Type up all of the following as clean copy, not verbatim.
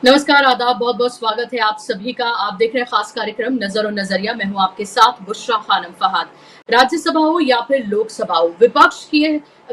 नमस्कार, आदाब, बहुत-बहुत स्वागत है आप सभी का। आप देख रहे हैं खास कार्यक्रम नज़र और नज़रिया। मैं हूँ आपके साथ बुशरा खानम फहाद। राज्यसभा हो या फिर लोकसभा हो, विपक्ष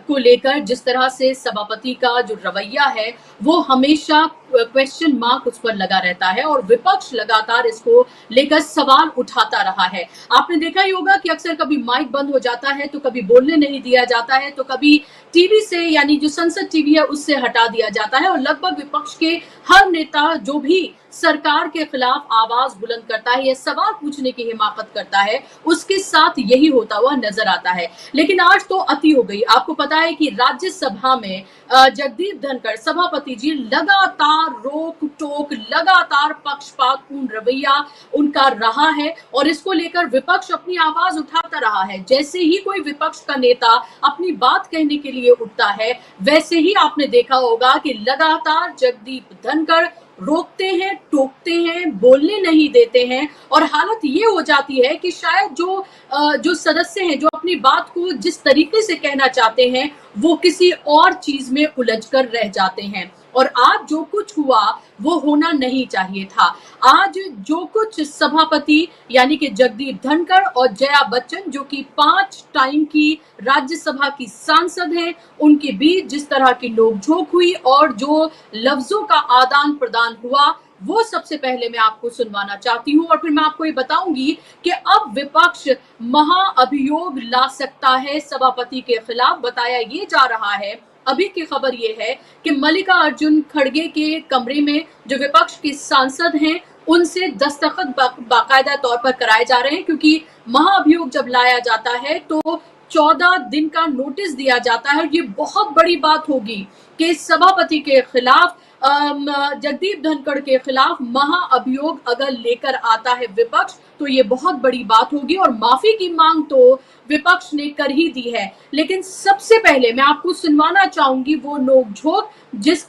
को लेकर जिस तरह से सभापति का जो रवैया है, वो हमेशा क्वेश्चन मार्क उस पर लगा रहता है और विपक्ष लगातार इसको लेकर सवाल उठाता रहा है। आपने देखा ही होगा कि अक्सर कभी माइक बंद हो जाता है, तो कभी बोलने नहीं दिया जाता है, तो कभी टीवी से यानी जो संसद टीवी है उससे हटा दिया जाता है और लगभग विपक्ष के हर नेता जो भी सरकार के खिलाफ आवाज बुलंद करता है या सवाल पूछने की हिमाकत करता है, उसके साथ यही होता हुआ नजर आता है। लेकिन आज तो अति हो गई। आपको पता है कि राज्यसभा में जगदीप धनखड़ सभापति जी लगातार रोक टोक, लगातार पक्षपातपूर्ण रवैया उनका रहा है और इसको लेकर विपक्ष अपनी आवाज उठाता रहा है। जैसे ही कोई विपक्ष का नेता अपनी बात कहने के लिए उठता है, वैसे ही आपने देखा होगा कि लगातार जगदीप धनखड़ रोकते हैं, टोकते हैं, बोलने नहीं देते हैं और हालत ये हो जाती है कि शायद जो सदस्य हैं, जो अपनी बात को जिस तरीके से कहना चाहते हैं, वो किसी और चीज में उलझकर रह जाते हैं। और आज जो कुछ हुआ वो होना नहीं चाहिए था। आज जो कुछ सभापति यानी कि जगदीप धनखड़ और जया बच्चन जो कि 5 टाइम की राज्यसभा की सांसद हैं, उनके बीच जिस तरह की नोकझोंक हुई और जो लफ्जों का आदान प्रदान हुआ, वो सबसे पहले मैं आपको सुनवाना चाहती हूँ और फिर मैं आपको ये बताऊंगी कि अब विपक्ष महाअभियोग ला सकता है सभापति के खिलाफ। बताया ये जा रहा है, अभी की खबर ये है कि मल्लिकार्जुन खड़गे के कमरे में जो विपक्ष के सांसद हैं, उनसे दस्तखत बाकायदा तौर पर कराए जा रहे हैं, क्योंकि महाअभियोग जब लाया जाता है तो 14 दिन का नोटिस दिया जाता है। ये बहुत बड़ी बात होगी कि सभापति के खिलाफ, जगदीप धनखड़ के खिलाफ महाअभियोग अगर लेकर आता है विपक्ष, तो ये बहुत बड़ी बात होगी और माफी की मांग तो विपक्ष ने कर ही दी है। लेकिन सबसे पहले मैं आपको सुनवाना चाहूंगी वो नोकझोंक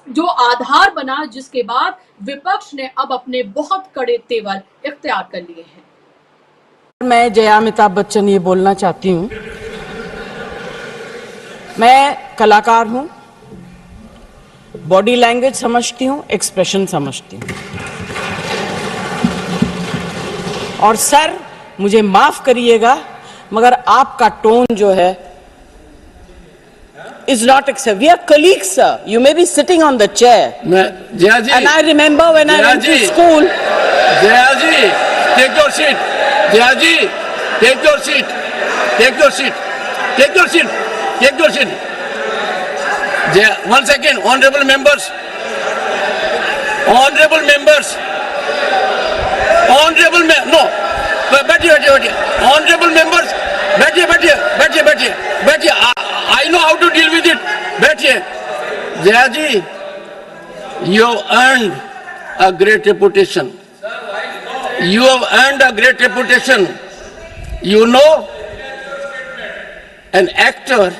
जो आधार बना, जिसके बाद विपक्ष ने अब अपने बहुत कड़े तेवर इख्तियार कर लिए हैं। मैं जया अमिताभ बच्चन ये बोलना चाहती हूँ। मैं कलाकार हूँ, बॉडी लैंग्वेज समझती हूँ, एक्सप्रेशन समझती हूँ। और सर मुझे माफ करिएगा, मगर आपका टोन जो है is not acceptable. We are colleagues, sir. You may be sitting on the chair. Jaya ji. And I remember when I went to school. Jaya ji, take your seat. Jaya ji, take your seat. Take your seat. Take your seat. Take your seat. Jaya, 1 second, honorable members. Honorable members. Honorable no. बैठिए. Honorable members. बैठिए. I know how to deal with it. बैठिए. Jaya ji, you have earned a great reputation. You have earned a great reputation. You know, an actor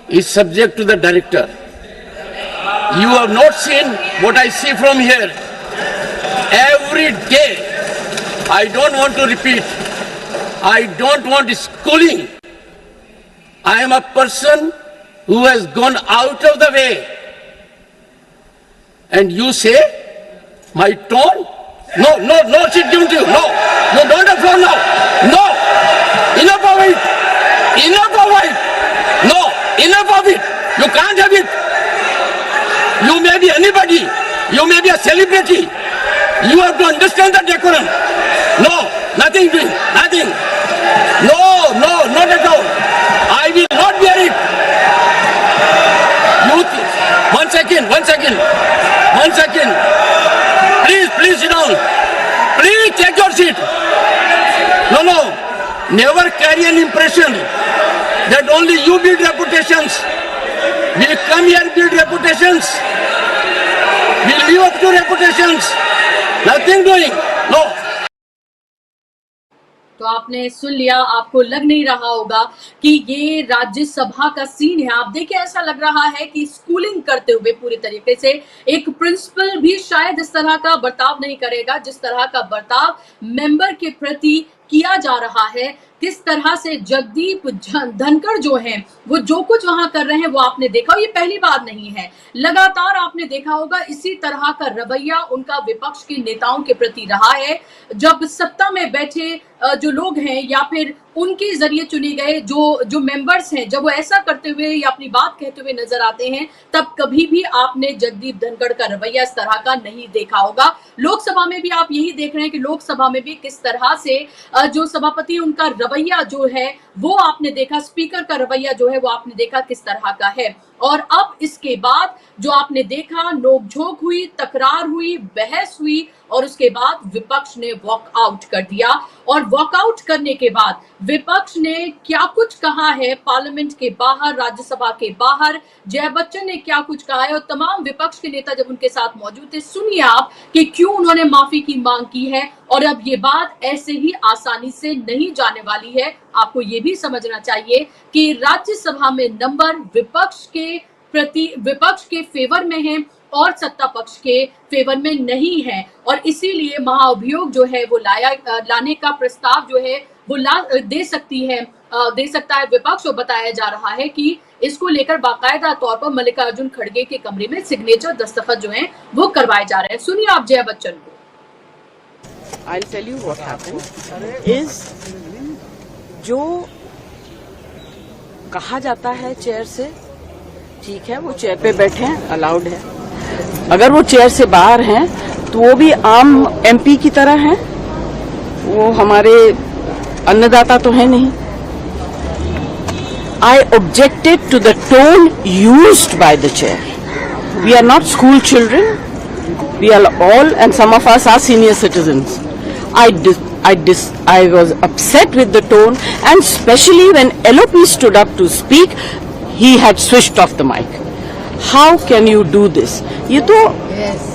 is subject to the director. You have not seen what I see from here. Every day, I don't want to repeat. I don't want schooling. I am a person who has gone out of the way. And you say, my tone? No, sit down to you. No, don't have floor now. No, enough of it. No, enough of it. You can't have it. You may be anybody. You may be a celebrity. You have to understand the decorum. No, nothing doing, nothing. No, not at all. I will not bear it. One second. Please sit down. Please take your seat. No. Never carry an impression that only you build reputations. We come here build reputations. We live up to reputations. Nothing doing. No. तो आपने सुन लिया, आपको लग नहीं रहा होगा कि ये राज्यसभा का सीन है। आप देखिए, ऐसा लग रहा है कि स्कूलिंग करते हुए पूरी तरीके से एक प्रिंसिपल भी शायद इस तरह का बर्ताव नहीं करेगा जिस तरह का बर्ताव मेंबर के प्रति किया जा रहा है। किस तरह से जगदीप धनखड़ जो हैं वो जो कुछ वहां कर रहे हैं वो आपने देखा, ये पहली बार नहीं है, लगातार आपने देखा होगा इसी तरह का रवैया उनका विपक्ष के नेताओं के प्रति रहा है। जब सत्ता में बैठे जो लोग हैं या फिर उनके जरिए चुने गए जो मेंबर्स हैं, जब वो ऐसा करते हुए या अपनी बात कहते हुए नजर आते हैं, तब कभी भी आपने जगदीप धनखड़ का रवैया इस तरह का नहीं देखा होगा। लोकसभा में भी आप यही देख रहे हैं कि लोकसभा में भी किस तरह से जो सभापति उनका रवैया जो है वो आपने देखा, स्पीकर का रवैया जो है वो आपने देखा किस तरह का है। और अब इसके बाद जो आपने देखा, नोकझोंक हुई, तकरार हुई, बहस हुई और उसके बाद विपक्ष ने वॉकआउट कर दिया। और वॉकआउट करने के बाद विपक्ष ने क्या कुछ कहा है पार्लियामेंट के बाहर, राज्यसभा के बाहर, जया बच्चन ने क्या कुछ कहा है और तमाम विपक्ष के नेता जब उनके साथ मौजूद थे, सुनिए आप कि क्यों उन्होंने माफी की मांग की है। और अब ये बात ऐसे ही आसानी से नहीं जाने वाली है। आपको ये भी समझना चाहिए कि राज्यसभा में नंबर विपक्ष के फेवर में है और सत्ता पक्ष के फेवर में नहीं है। और इसीलिए महाअभियोग जो है वो लाने का प्रस्ताव जो है वो दे सकता है विपक्ष। और बताया जा रहा है कि इसको लेकर बाकायदा तौर पर मल्लिकार्जुन खड़गे के कमरे में सिग्नेचर दस्तखत जो हैं वो करवाए जा रहे हैं। सुनिए आप जया बच्चन को। I'll tell you what happened is जो कहा जाता है चेयर से, ठीक है, वो चेयर पे बैठे हैं, अलाउड है। अगर वो चेयर से बाहर हैं तो वो भी आम एमपी की तरह हैं, वो हमारे अन्नदाता तो है नहीं। I objected to the tone used by the chair. We are not school children. We are all, and some of us are senior citizens. I was upset with the tone, and especially when LOP stood up to speak, he had switched off the mic. How can you do this? ये तो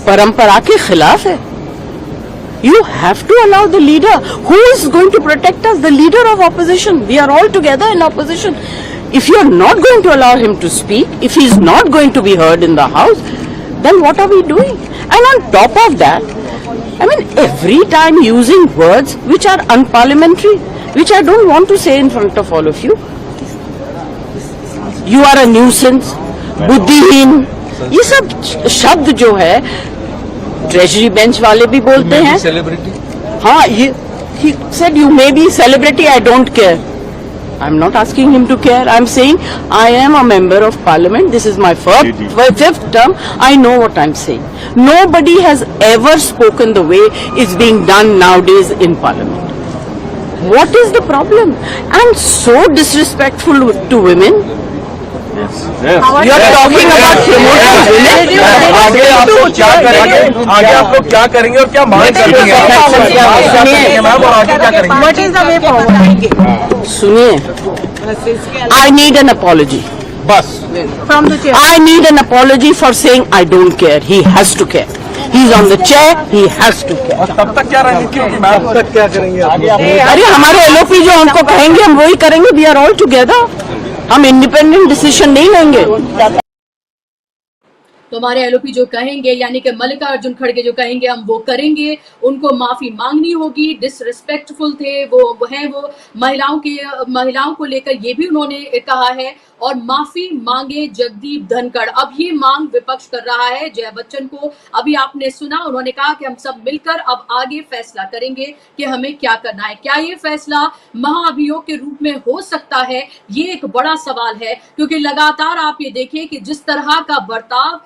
परंपरा के खिलाफ है. You have to allow the leader. Who is going to protect us? The leader of opposition. We are all together in opposition. If you are not going to allow him to speak, if he is not going to be heard in the house, then what are we doing? And on top of that, I mean, every time using words which are unparliamentary, which I don't want to say in front of all of you. You are a nuisance, बुद्धिहीन, ये सब शब्द जो है treasury bench वाले भी बोलते हैं। हाँ, ये he said you may be celebrity, I don't care. I'm not asking him to care. I'm saying I am a member of parliament. This is my fifth term. I know what I'm saying. Nobody has ever spoken the way it's being done nowadays in parliament. What is the problem? And so disrespectful to women. Yes. You are talking about promoting women. आगे आप लोग क्या करेंगे? आगे आप लोग क्या करेंगे और क्या मांग करेंगे? मैम, और आगे क्या करेंगे? What is the way forward? सुनिए, I need an apology. बस From the chair. I need an apology for saying I don't care. He has to care. He's on the chair. He has to care. और तब तक क्या रणनीति होगी ma'am? तब तक क्या करेंगे? अरे हमारे LOP जो हमको कहेंगे हम वही करेंगे. We are all together. हम इंडिपेंडेंट डिसीजन नहीं लेंगे. तो हमारे एलओपी जो कहेंगे, यानी कि मल्लिकार्जुन खड़गे जो कहेंगे हम वो करेंगे. उनको माफी मांगनी होगी. डिसरिस्पेक्टफुल थे वो हैं, वो महिलाओं को लेकर ये भी उन्होंने कहा है. और माफी मांगे जगदीप धनखड़. अब ये मांग विपक्ष कर रहा है जया बच्चन को. अभी आपने सुना, उन्होंने कहा कि हम सब मिलकर अब आगे फैसला करेंगे कि हमें क्या करना है. क्या ये फैसला महाअभियोग के रूप में हो सकता है? ये एक बड़ा सवाल है, क्योंकि लगातार आप ये देखिए कि जिस तरह का बर्ताव,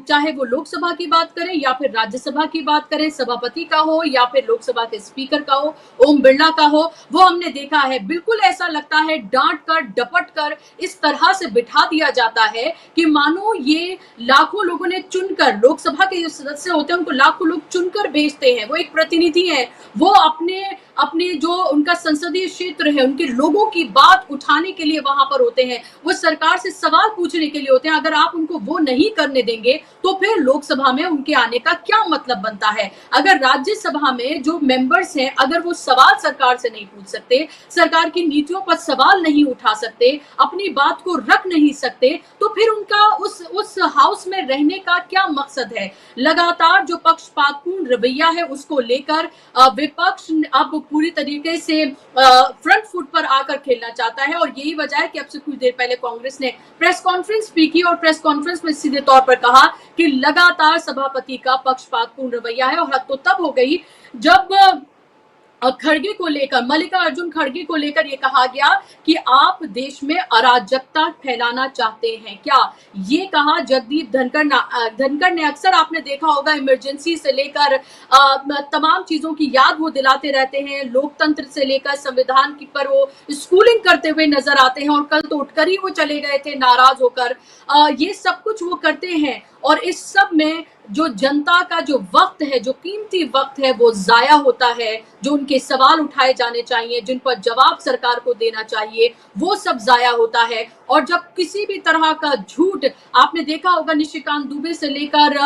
चाहे वो लोकसभा की बात करें या फिर राज्यसभा की बात करें, सभापति का हो या फिर लोकसभा के स्पीकर का हो, ओम बिरला का हो, वो हमने देखा है. बिल्कुल ऐसा लगता है डांट कर डपट कर इस तरह से बिठा दिया जाता है कि मानो ये लाखों लोगों ने चुनकर, लोकसभा के जो सदस्य होते हैं उनको लाखों लोग चुनकर भेजते हैं. वो एक प्रतिनिधि है, वो अपने जो उनका संसदीय क्षेत्र है उनके लोगों की बात उठाने के लिए वहां पर होते हैं. वो सरकार से सवाल पूछने के लिए होते हैं. अगर आप उनको वो नहीं करने देंगे तो फिर लोकसभा में उनके आने का क्या मतलब बनता है? अगर राज्यसभा में जो मेंबर्स हैं, अगर वो सवाल सरकार से नहीं पूछ सकते, सरकार की नीतियों पर सवाल नहीं उठा सकते, अपनी बात को रख नहीं सकते, तो फिर उनका उस हाउस में रहने का क्या मकसद है? लगातार जो पक्षपातपूर्ण रवैया है उसको लेकर विपक्ष अब पूरी तरीके से फ्रंट फुट पर आकर खेलना चाहता है, और यही वजह है कि अब से कुछ देर पहले कांग्रेस ने प्रेस कॉन्फ्रेंस भी की और प्रेस कॉन्फ्रेंस में सीधे तौर पर कहा कि लगातार सभापति का पक्षपातपूर्ण रवैया है। और हद तो तब हो गई जब खड़गे को लेकर, मल्लिकार्जुन खड़गे को लेकर ये कहा गया कि आप देश में अराजकता फैलाना चाहते हैं क्या? ये कहा जगदीप धनखड़ ने। अक्सर आपने देखा होगा इमरजेंसी से लेकर तमाम चीजों की याद वो दिलाते रहते हैं, लोकतंत्र से लेकर संविधान की पर वो स्कूलिंग करते हुए नजर आते हैं, और कल तो उठकर ही वो चले गए थे नाराज होकर। ये सब कुछ वो करते हैं, और इस सब में जो जनता का जो वक्त है, जो कीमती वक्त है, वो जाया होता है। जो उनके सवाल उठाए जाने चाहिए, जिन पर जवाब सरकार को देना चाहिए, वो सब जाया होता है। और जब किसी भी तरह का झूठ, आपने देखा होगा निशिकांत दुबे से लेकर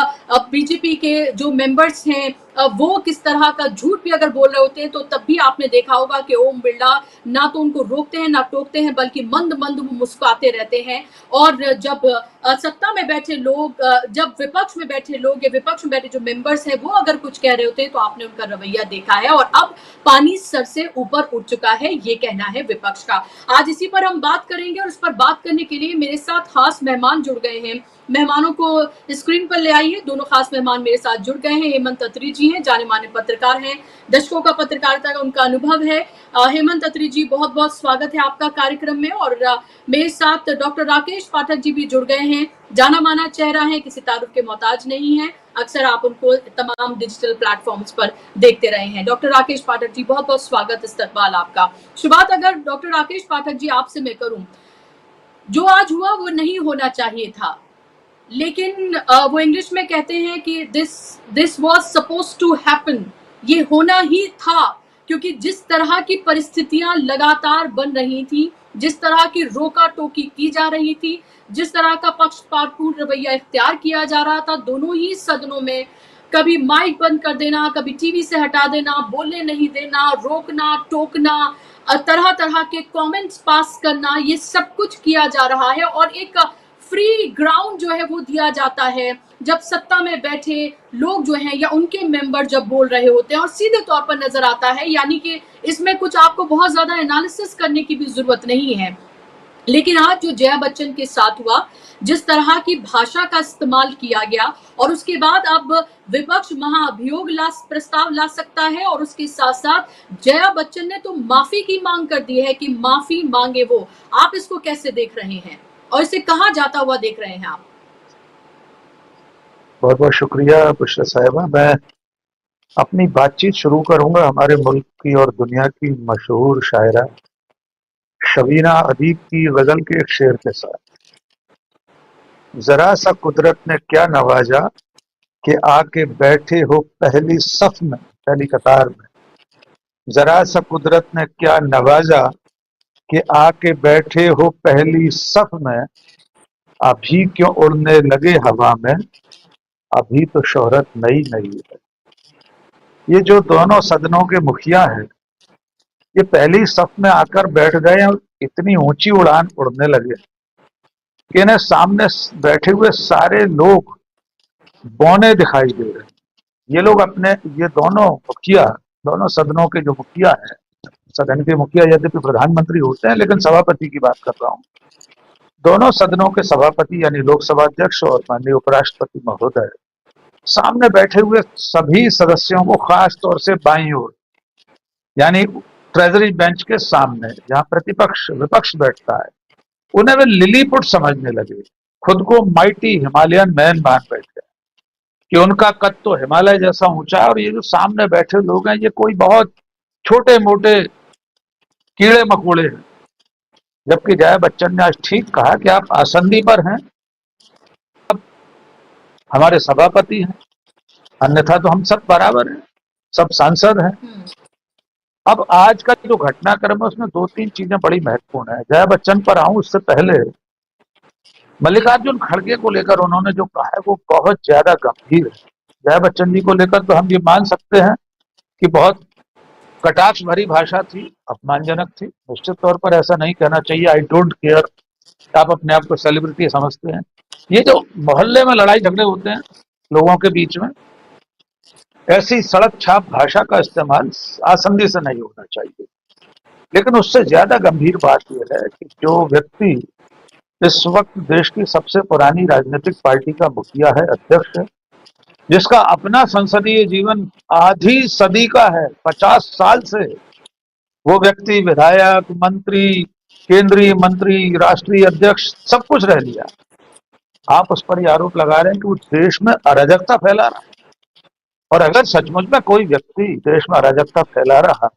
बीजेपी के जो मेंबर्स हैं, वो किस तरह का झूठ भी अगर बोल रहे होते हैं, तो तब भी आपने देखा होगा कि ओम बिरला ना तो उनको रोकते हैं ना टोकते हैं, बल्कि मंद मंद वो मुस्कुराते रहते हैं। और जब सत्ता में बैठे लोग, जब विपक्ष में बैठे लोग या विपक्ष में बैठे जो मेंबर्स हैं, वो अगर कुछ कह रहे होते हैं तो आपने उनका रवैया देखा है, और अब पानी सर से ऊपर उठ चुका है, ये कहना है विपक्ष का। आज इसी पर हम बात करेंगे, और इस पर बात करने के लिए मेरे साथ खास मेहमान जुड़ गए हैं। मेहमानों को स्क्रीन पर ले आइए। दोनों खास मेहमान मेरे साथ जुड़ गए हैं। हेमंत अत्री जी हैं, जाने माने पत्रकार हैं, दशकों का पत्रकारिता का उनका अनुभव है। हेमंत अत्री जी, बहुत बहुत स्वागत है आपका कार्यक्रम में। और मेरे साथ डॉक्टर राकेश पाठक जी भी जुड़ गए हैं, जाना माना चेहरा है, किसी तारुफ के मोहताज नहीं है, अक्सर आप उनको तमाम डिजिटल प्लेटफॉर्म्स पर देखते रहे हैं। डॉक्टर राकेश पाठक जी, बहुत बहुत स्वागत, इस्तकबाल आपका। शुरुआत अगर डॉक्टर राकेश पाठक जी आपसे मैं करूं, जो आज हुआ वो नहीं होना चाहिए था, लेकिन वो इंग्लिश में कहते हैं कि this was supposed to happen, ये होना ही था, क्योंकि जिस तरह की परिस्थितियां लगातार बन रही थी, जिस तरह की रोका टोकी की जा रही थी, जिस तरह का पक्षपातपूर्ण रवैया इख्तियार किया जा रहा था दोनों ही सदनों में, कभी माइक बंद कर देना, कभी टीवी से हटा देना, बोलने नहीं देना, रोकना टोकना, तरह तरह के कमेंट्स पास करना, ये सब कुछ किया जा रहा है। और एक फ्री ग्राउंड जो है वो दिया जाता है जब सत्ता में बैठे लोग जो हैं या उनके मेंबर जब बोल रहे होते हैं, और सीधे तौर पर नजर आता है, यानी कि इसमें कुछ आपको बहुत ज्यादा एनालिसिस करने की भी जरूरत नहीं है। लेकिन आज जो जया बच्चन के साथ हुआ, जिस तरह की भाषा का इस्तेमाल किया गया, और उसके बाद अब विपक्ष महाअभियोग प्रस्ताव ला सकता है, और उसके साथ साथ जया बच्चन ने तो माफी की मांग कर दी है कि माफी मांगे वो। आप इसको कैसे देख रहे हैं, और इसे कहाँ जाता हुआ देख रहे हैं आप? बहुत बहुत शुक्रिया बुशरा साहिबा। मैं अपनी बातचीत शुरू करूंगा हमारे मुल्क की और दुनिया की मशहूर शायरा शबीना अदीब की गजल के एक शेर के साथ। जरा सा कुदरत ने क्या नवाजा कि आके बैठे हो पहली सफ में, पहली कतार में। जरा सा कुदरत ने क्या नवाजा कि आके बैठे हो पहली सफ में, अभी क्यों उड़ने लगे हवा में, अभी तो शोहरत नई नई है। ये जो दोनों सदनों के मुखिया हैं, ये पहली सफ में आकर बैठ गए और इतनी ऊंची उड़ान उड़ने लगे कि इन्हें सामने बैठे हुए सारे लोग बौने दिखाई दे रहे हैं। ये लोग अपने, ये दोनों मुखिया, दोनों सदनों के जो मुखिया हैं, सदन के मुखिया यद्यपि प्रधानमंत्री होते हैं, लेकिन सभापति की बात कर रहा हूँ, दोनों सदनों के सभापति यानी लोकसभा अध्यक्ष और माननीय उपराष्ट्रपति महोदय सामने बैठे हुए सभी सदस्यों को, खास तौर से बाईं ओर यानी ट्रेजरी बेंच के सामने जहां प्रतिपक्ष विपक्ष बैठता है, उन्हें वे लिलीपुट समझने लगे, खुद को माइटी हिमालयन मैन मान बैठे कि उनका कद तो हिमालय जैसा ऊंचा है, और ये जो सामने बैठे लोग हैं ये कोई बहुत छोटे मोटे कीड़े मकोड़े हैं। जबकि जया बच्चन ने आज ठीक कहा कि आप आसंदी पर हैं, अब हमारे सभापति हैं, अन्यथा तो हम सब बराबर हैं, सब सांसद हैं। अब आज का जो घटनाक्रम है उसमें दो तीन चीजें बड़ी महत्वपूर्ण है। जया बच्चन पर आऊं उससे पहले मल्लिकार्जुन खड़गे को लेकर उन्होंने जो कहा है वो बहुत ज्यादा गंभीर है। जया बच्चन जी को लेकर तो हम ये मान सकते हैं कि बहुत कटाक्ष भरी भाषा थी, अपमानजनक थी। निश्चित तौर पर ऐसा नहीं कहना चाहिए, आई डोंट केयर आप अपने आप को सेलिब्रिटी समझते हैं। ये जो मोहल्ले में लड़ाई झगड़े होते हैं लोगों के बीच में, ऐसी सड़क छाप भाषा का इस्तेमाल आसंदी से नहीं होना चाहिए। लेकिन उससे ज्यादा गंभीर बात यह है कि जो व्यक्ति इस वक्त देश की सबसे पुरानी राजनीतिक पार्टी का मुखिया है, अध्यक्ष है, जिसका अपना संसदीय जीवन आधी सदी का है, 50 साल से वो व्यक्ति विधायक, मंत्री, केंद्रीय मंत्री, राष्ट्रीय अध्यक्ष सब कुछ रह लिया, आप उस पर ये आरोप लगा रहे हैं कि वो देश में अराजकता फैला रहा है। और अगर सचमुच में कोई व्यक्ति देश में अराजकता फैला रहा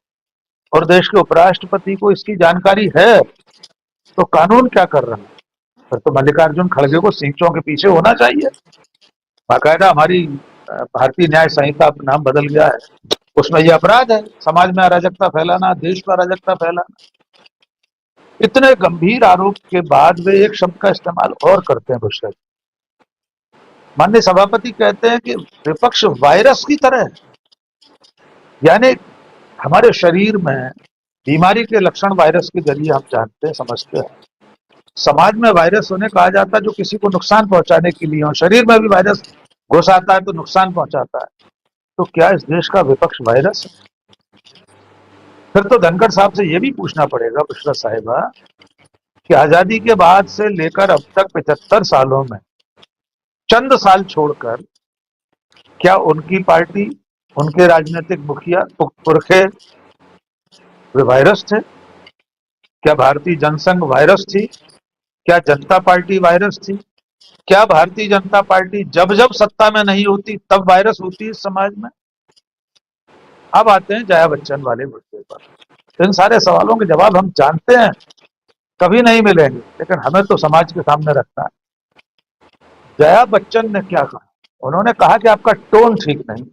और देश के उपराष्ट्रपति को इसकी जानकारी है, तो कानून क्या कर रहा है? फिर तो मल्लिकार्जुन खड़गे को सींचों के पीछे होना चाहिए। बाकायदा हमारी भारतीय न्याय संहिता नाम बदल गया है, उसमें यह अपराध है, समाज में अराजकता फैलाना, देश में अराजकता फैलाना। इतने गंभीर आरोप के बाद वे एक शब्द का इस्तेमाल और करते हैं बुशरा जी। माननीय सभापति कहते हैं कि विपक्ष वायरस की तरह है, यानी हमारे शरीर में बीमारी के लक्षण वायरस के जरिए हम जानते हैं, समझते हैं। समाज में वायरस उन्हें कहा जाता है जो किसी को नुकसान पहुंचाने के लिए हो, शरीर में भी वायरस घुस आता है तो नुकसान पहुंचाता है। तो क्या इस देश का विपक्ष वायरस है? फिर तो धनखड़ साहब से यह भी पूछना पड़ेगा, बुशरा साहिबा, कि आजादी के बाद से लेकर अब तक 75 सालों में चंद साल छोड़कर क्या उनकी पार्टी, उनके राजनीतिक मुखिया, पुरखे वे वायरस थे? क्या भारतीय जनसंघ वायरस थी? क्या जनता पार्टी वायरस थी? क्या भारतीय जनता पार्टी जब जब सत्ता में नहीं होती तब वायरस होती है समाज में? अब आते हैं जया बच्चन वाले मुद्दे पर। इन सारे सवालों के जवाब हम जानते हैं कभी नहीं मिलेंगे, लेकिन हमें तो समाज के सामने रखना है। जया बच्चन ने क्या कहा? उन्होंने कहा कि आपका टोन ठीक नहीं।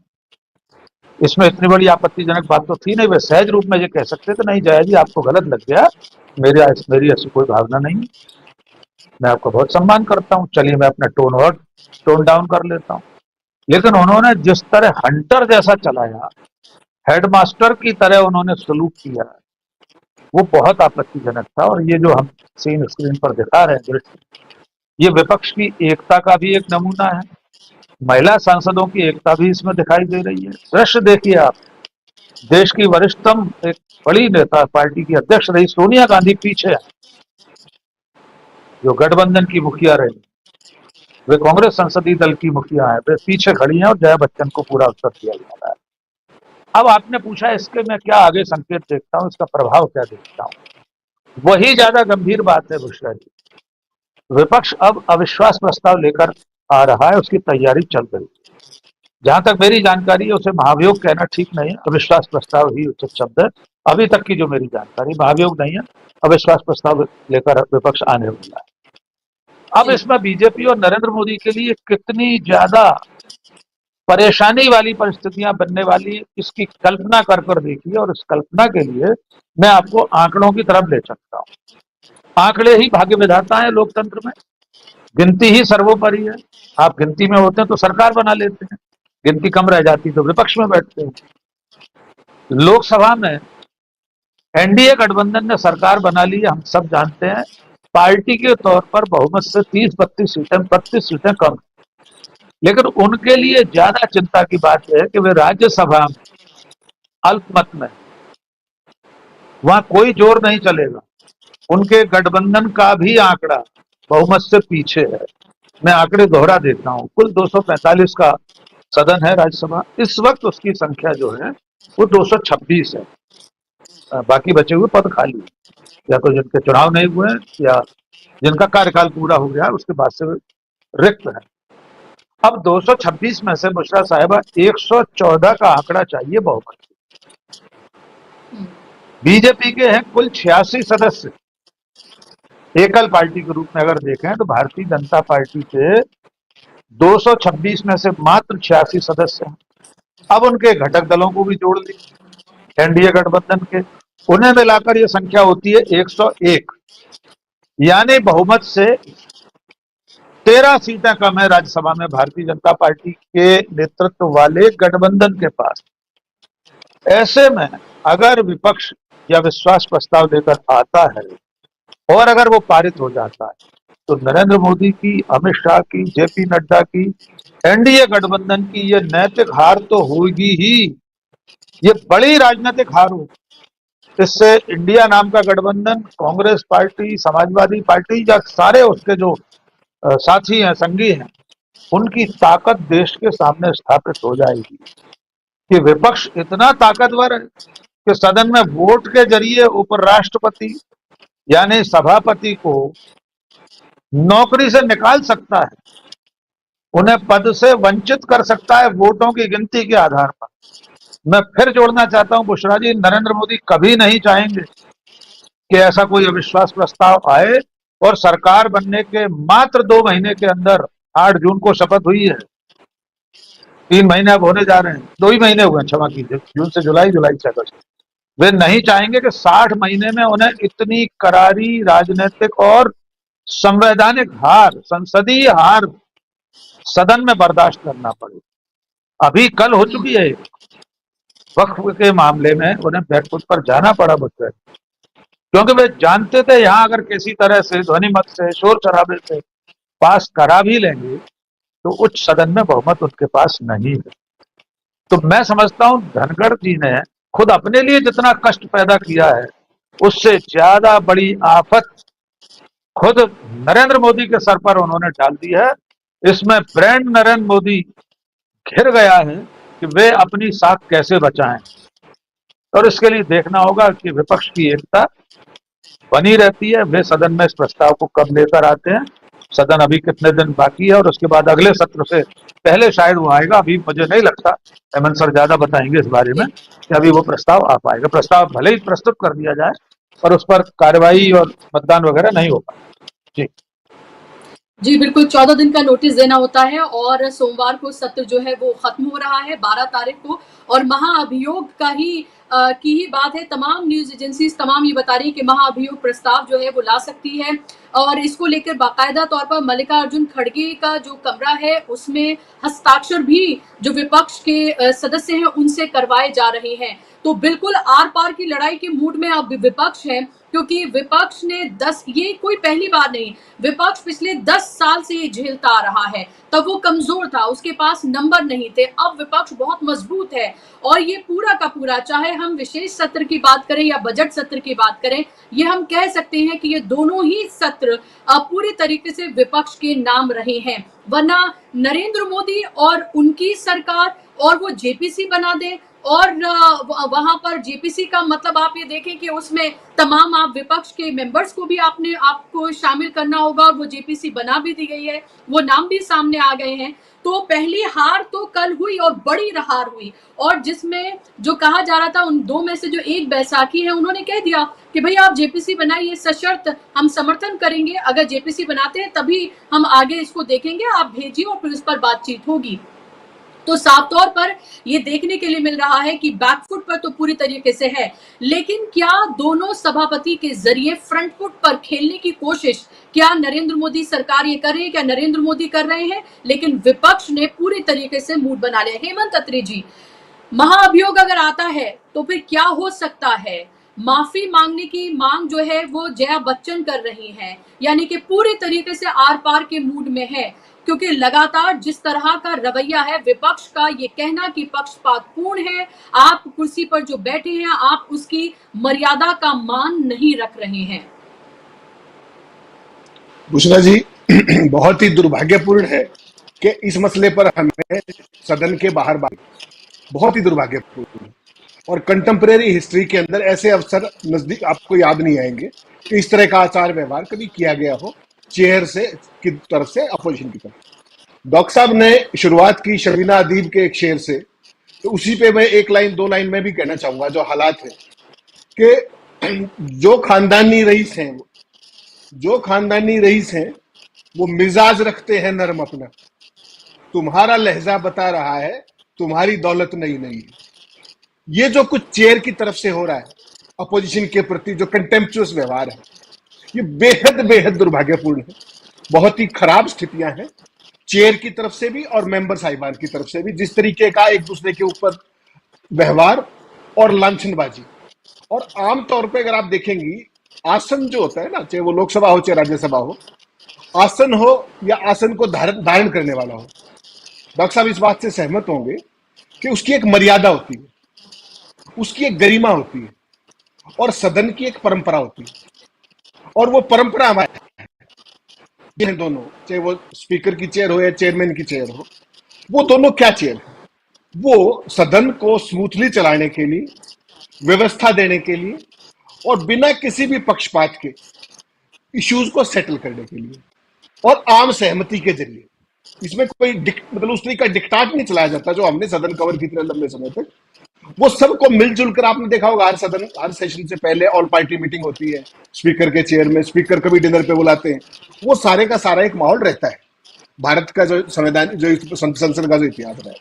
इसमें इतनी बड़ी आपत्तिजनक बात तो थी नहीं, वे सहज रूप में ये कह सकते थे, नहीं जया जी आपको गलत लग गया, मेरी ऐसी कोई भावना नहीं, मैं आपका बहुत सम्मान करता हूं, चलिए मैं अपना टोन डाउन कर लेता हूं। लेकिन उन्होंने जिस तरह हंटर जैसा चलाया, हेडमास्टर की तरह उन्होंने सलूक किया, वो बहुत आपत्तिजनक था। और ये जो हम सीन स्क्रीन पर दिखा रहे हैं दृश्य, ये विपक्ष की एकता का भी एक नमूना है। महिला सांसदों की एकता भी इसमें दिखाई दे रही है। दृश्य देखिए आप, देश की वरिष्ठतम एक बड़ी नेता, पार्टी की अध्यक्ष रही सोनिया गांधी पीछे है, जो गठबंधन की मुखिया रही, वे कांग्रेस संसदीय दल की मुखिया है, वे पीछे खड़ी हैं और जया बच्चन को पूरा अवसर दिया जा रहा है। अब आपने पूछा इसके मैं क्या आगे संकेत देखता हूं, इसका प्रभाव क्या देखता हूं, वही ज्यादा गंभीर बात है बुशरा जी। विपक्ष अब अविश्वास प्रस्ताव लेकर आ रहा है, उसकी तैयारी चल रही है। जहां तक मेरी जानकारी है उसे महाभियोग कहना ठीक नहीं है, अविश्वास प्रस्ताव ही उचित शब्द है। अभी तक की जो मेरी जानकारी, महाभियोग नहीं है, अविश्वास प्रस्ताव लेकर विपक्ष आने वाला है। अब इसमें बीजेपी और नरेंद्र मोदी के लिए कितनी ज्यादा परेशानी वाली परिस्थितियां बनने वाली, इसकी कल्पना कर देखिए। और इस कल्पना के लिए मैं आपको आंकड़ों की तरफ ले सकता हूं। आंकड़े ही भाग्य विधाता है लोकतंत्र में, गिनती ही सर्वोपरि है। आप गिनती में होते हैं तो सरकार बना लेते हैं, गिनती कम रह जाती तो विपक्ष में बैठते हैं। लोकसभा में एनडीए गठबंधन ने सरकार बना ली, हम सब जानते हैं। पार्टी के तौर पर बहुमत से 30-32 सीटें, 32 सीटें कम, लेकिन उनके लिए ज्यादा चिंता की बात यह है कि वे राज्यसभा में अल्पमत में, वहां कोई जोर नहीं चलेगा। उनके गठबंधन का भी आंकड़ा बहुमत से पीछे है। मैं आंकड़े दोहरा देता हूं, कुल 245 का सदन है राज्यसभा, इस वक्त उसकी संख्या जो है वो 226 है। बाकी बचे हुए पद खाली, या तो जिनके चुनाव नहीं हुए या जिनका कार्यकाल पूरा हो गया उसके बाद से रिक्त है। अब 226 में से बुशरा साहिबा 114 का आंकड़ा चाहिए बहुमत। बीजेपी के हैं कुल 86 सदस्य, एकल पार्टी के रूप में अगर देखें तो भारतीय जनता पार्टी के 226 में से मात्र 86 सदस्य हैं। अब उनके घटक दलों को भी जोड़ लीजिए एनडीए गठबंधन के, उन्हें मिलाकर ये संख्या होती है 101, यानी बहुमत से 13 सीटें कम है राज्यसभा में भारतीय जनता पार्टी के नेतृत्व वाले गठबंधन के पास। ऐसे में अगर विपक्ष या विश्वास प्रस्ताव लेकर आता है और अगर वो पारित हो जाता है तो नरेंद्र मोदी की, अमित शाह की, जेपी नड्डा की, एनडीए गठबंधन की ये नैतिक हार तो होगी ही, ये बड़ी राजनीतिक हार होगी। इससे इंडिया नाम का गठबंधन, कांग्रेस पार्टी, समाजवादी पार्टी या सारे उसके जो साथी हैं, संगी हैं, उनकी ताकत देश के सामने स्थापित हो जाएगी कि विपक्ष इतना ताकतवर है कि सदन में वोट के जरिए उपराष्ट्रपति यानी सभापति को नौकरी से निकाल सकता है, उन्हें पद से वंचित कर सकता है वोटों की गिनती के आधार पर। मैं फिर जोड़ना चाहता हूं बुशरा जी, नरेंद्र मोदी कभी नहीं चाहेंगे कि ऐसा कोई अविश्वास प्रस्ताव आए, और सरकार बनने के मात्र 2 महीने के अंदर, 8 जून को शपथ हुई है, 3 महीने अब होने जा रहे हैं, 2 ही महीने हुए, क्षमा कीजिए, जून से जुलाई, जुलाई से अगस्त। वे नहीं चाहेंगे कि 60 महीने में उन्हें इतनी करारी राजनीतिक और संवैधानिक हार, संसदीय हार सदन में बर्दाश्त करना पड़े। अभी कल हो चुकी है, वक्फ के मामले में उन्हें बैकफुट पर जाना पड़ा मुझसे, क्योंकि वे जानते थे यहां अगर किसी तरह से ध्वनि मत से, शोर शराबे से पास करा भी लेंगे तो उच्च सदन में बहुमत उनके पास नहीं है। तो मैं समझता हूं धनखड़ जी ने खुद अपने लिए जितना कष्ट पैदा किया है, उससे ज्यादा बड़ी आफत खुद नरेंद्र मोदी के सर पर उन्होंने डाल दी है। इसमें ब्रांड नरेंद्र मोदी घिर गया है कि वे अपनी साख कैसे बचाएं, और इसके लिए देखना होगा कि विपक्ष की एकता बनी रहती है। वे सदन में इस प्रस्ताव को कब लेकर आते हैं, सदन अभी कितने दिन बाकी है, और उसके बाद अगले सत्र से पहले शायद वो आएगा। अभी मुझे नहीं लगता, हेमंत सर ज्यादा बताएंगे इस बारे में, कि अभी वो प्रस्ताव आ पाएगा। प्रस्ताव भले ही प्रस्तुत कर दिया जाए पर उस पर कार्रवाई और मतदान वगैरह नहीं हो पाएगा। जी जी बिल्कुल, 14 दिन का नोटिस देना होता है और सोमवार को सत्र जो है वो खत्म हो रहा है 12 तारीख को, और महाअभियोग की ही बात है। तमाम न्यूज एजेंसीज तमाम ये बता रही है कि महाअभियोग प्रस्ताव जो है वो ला सकती है, और इसको लेकर बाकायदा तौर पर मल्लिकार्जुन खड़गे का जो कमरा है उसमें हस्ताक्षर भी जो विपक्ष के सदस्य हैं उनसे करवाए जा रहे हैं। तो बिल्कुल आर पार की लड़ाई के मूड में अब विपक्ष है, क्योंकि विपक्ष ने ये कोई पहली बार नहीं, विपक्ष पिछले 10 साल से ये झेलता आ रहा है। तब वो कमजोर था, उसके पास नंबर नहीं थे, अब विपक्ष बहुत मजबूत है, और ये पूरा का पूरा, चाहे हम विशेष सत्र की बात करें या बजट सत्र की बात करें, ये हम कह सकते हैं कि ये दोनों ही सत्र पूरी तरीके से विपक्ष के नाम रहे हैं। वरना नरेंद्र मोदी और उनकी सरकार और वो जेपीसी बना दे, और वहां पर जेपीसी का मतलब आप ये देखें कि उसमें तमाम आप विपक्ष के मेंबर्स को भी आपको शामिल करना होगा, और वो जेपीसी बना भी दी गई है, वो नाम भी सामने आ गए हैं। तो पहली हार तो कल हुई और बड़ी हार हुई, और जिसमें जो कहा जा रहा था उन दो में से जो एक बैसाखी है, उन्होंने कह दिया कि भाई आप जेपीसी बनाइए, सशर्त हम समर्थन करेंगे, अगर जेपीसी बनाते हैं तभी हम आगे इसको देखेंगे, आप भेजिए और फिर उस पर बातचीत होगी। तो साफ तौर पर ये देखने के लिए मिल रहा है कि बैकफुट पर तो पूरी तरीके से है, लेकिन क्या दोनों सभापति के जरिए फ्रंट फुट पर खेलने की कोशिश क्या नरेंद्र मोदी सरकार ये कर रही है, क्या नरेंद्र मोदी कर रहे हैं? लेकिन विपक्ष ने पूरी तरीके से मूड बना लिया। हेमंत अत्री जी, महाअभियोग अगर आता है तो फिर क्या हो सकता है? माफी मांगने की मांग जो है वो जया बच्चन कर रही हैं, यानी कि पूरी तरीके से आर पार के मूड में है, क्योंकि लगातार जिस तरह का रवैया है विपक्ष का, ये कहना कि पक्षपातपूर्ण है, आप कुर्सी पर जो बैठे हैं आप उसकी मर्यादा का मान नहीं रख रहे हैं। बुशरा जी, बहुत ही दुर्भाग्यपूर्ण है कि इस मसले पर हमें सदन के बाहर बात, बहुत ही दुर्भाग्यपूर्ण है। और कंटेम्परेरी हिस्ट्री के अंदर ऐसे अवसर नजदीक आपको याद नहीं आएंगे कि इस तरह का आचार व्यवहार कभी किया गया हो चेयर से की तरफ से अपोजिशन की तरफ। डॉक्टर साहब ने शुरुआत की शबीना अदीब के एक शेर से, तो उसी पे मैं एक लाइन 2 लाइन में भी कहना चाहूंगा। जो हालात है कि जो खानदानी रईस हैं वो मिजाज रखते हैं नरम अपना, तुम्हारा लहजा बता रहा है तुम्हारी दौलत नहीं है। ये जो कुछ चेयर की तरफ से हो रहा है अपोजिशन के प्रति, जो कंटेम्पचुअस व्यवहार है, ये बेहद दुर्भाग्यपूर्ण है। बहुत ही खराब स्थितियां हैं चेयर की तरफ से भी और मेंबर साहिबान की तरफ से भी, जिस तरीके का एक दूसरे के ऊपर व्यवहार और लांछनबाजी। और आमतौर पे अगर आप देखेंगी आसन जो होता है ना, चाहे वो लोकसभा हो चाहे राज्यसभा हो, आसन हो या आसन को धारण करने वाला हो, डॉक्टर साहब इस बात से सहमत होंगे कि उसकी एक मर्यादा होती है, उसकी एक गरिमा होती है, और सदन की एक परंपरा होती है। और वो परंपरा हमारे दोनों, चाहे वो स्पीकर की चेयर हो या चेयरमैन की चेयर हो, वो दोनों क्या चेयर है? वो सदन को स्मूथली चलाने के लिए, व्यवस्था देने के लिए, और बिना किसी भी पक्षपात के इश्यूज को सेटल करने के लिए, और आम सहमति के जरिए। इसमें कोई मतलब उस तरीके का डिक्टाट नहीं चलाया जाता जो हमने सदन कवर की इतने लंबे समय तक। वो सबको मिलजुल कर, आपने देखा होगा हर सेशन से पहले ऑल पार्टी मीटिंग होती है, स्पीकर के चेयर में, स्पीकर कभी डिनर पे बुलाते हैं। वो सारे का सारा एक माहौल रहता है भारत का जो संविधान, जो संसद का जो इतिहास रहा है।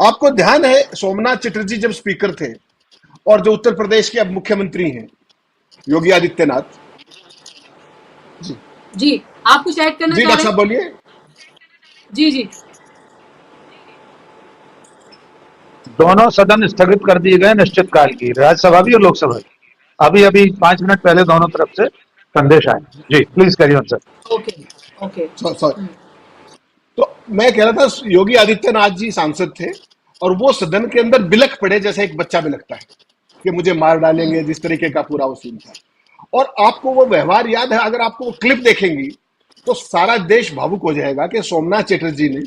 आपको ध्यान है सोमनाथ चटर्जी जब स्पीकर थे, और जो उत्तर प्रदेश के अब मुख्यमंत्री हैं योगी आदित्यनाथ जी। जी, आप कुछ ऐड करना जी चाह डॉक्टर रहे साहब हैं? बोलिए। जी जी दोनों सदन स्थगित कर दिए गए निश्चित काल की, राज्यसभा भी और लोकसभा भी। अभी अभी 5 मिनट पहले दोनों तरफ से संदेश आए। जी please carry on sir. Okay okay sorry, तो मैं कह रहा था योगी आदित्यनाथ जी सांसद थे, और वो सदन के अंदर बिलख पड़े जैसे एक बच्चा बिलखता है कि मुझे मार डालेंगे, जिस तरीके का पूरा वो सीन था। और आपको वो व्यवहार याद है, अगर आपको वो क्लिप देखेंगी तो सारा देश भावुक हो जाएगा कि सोमनाथ चटर्जी ने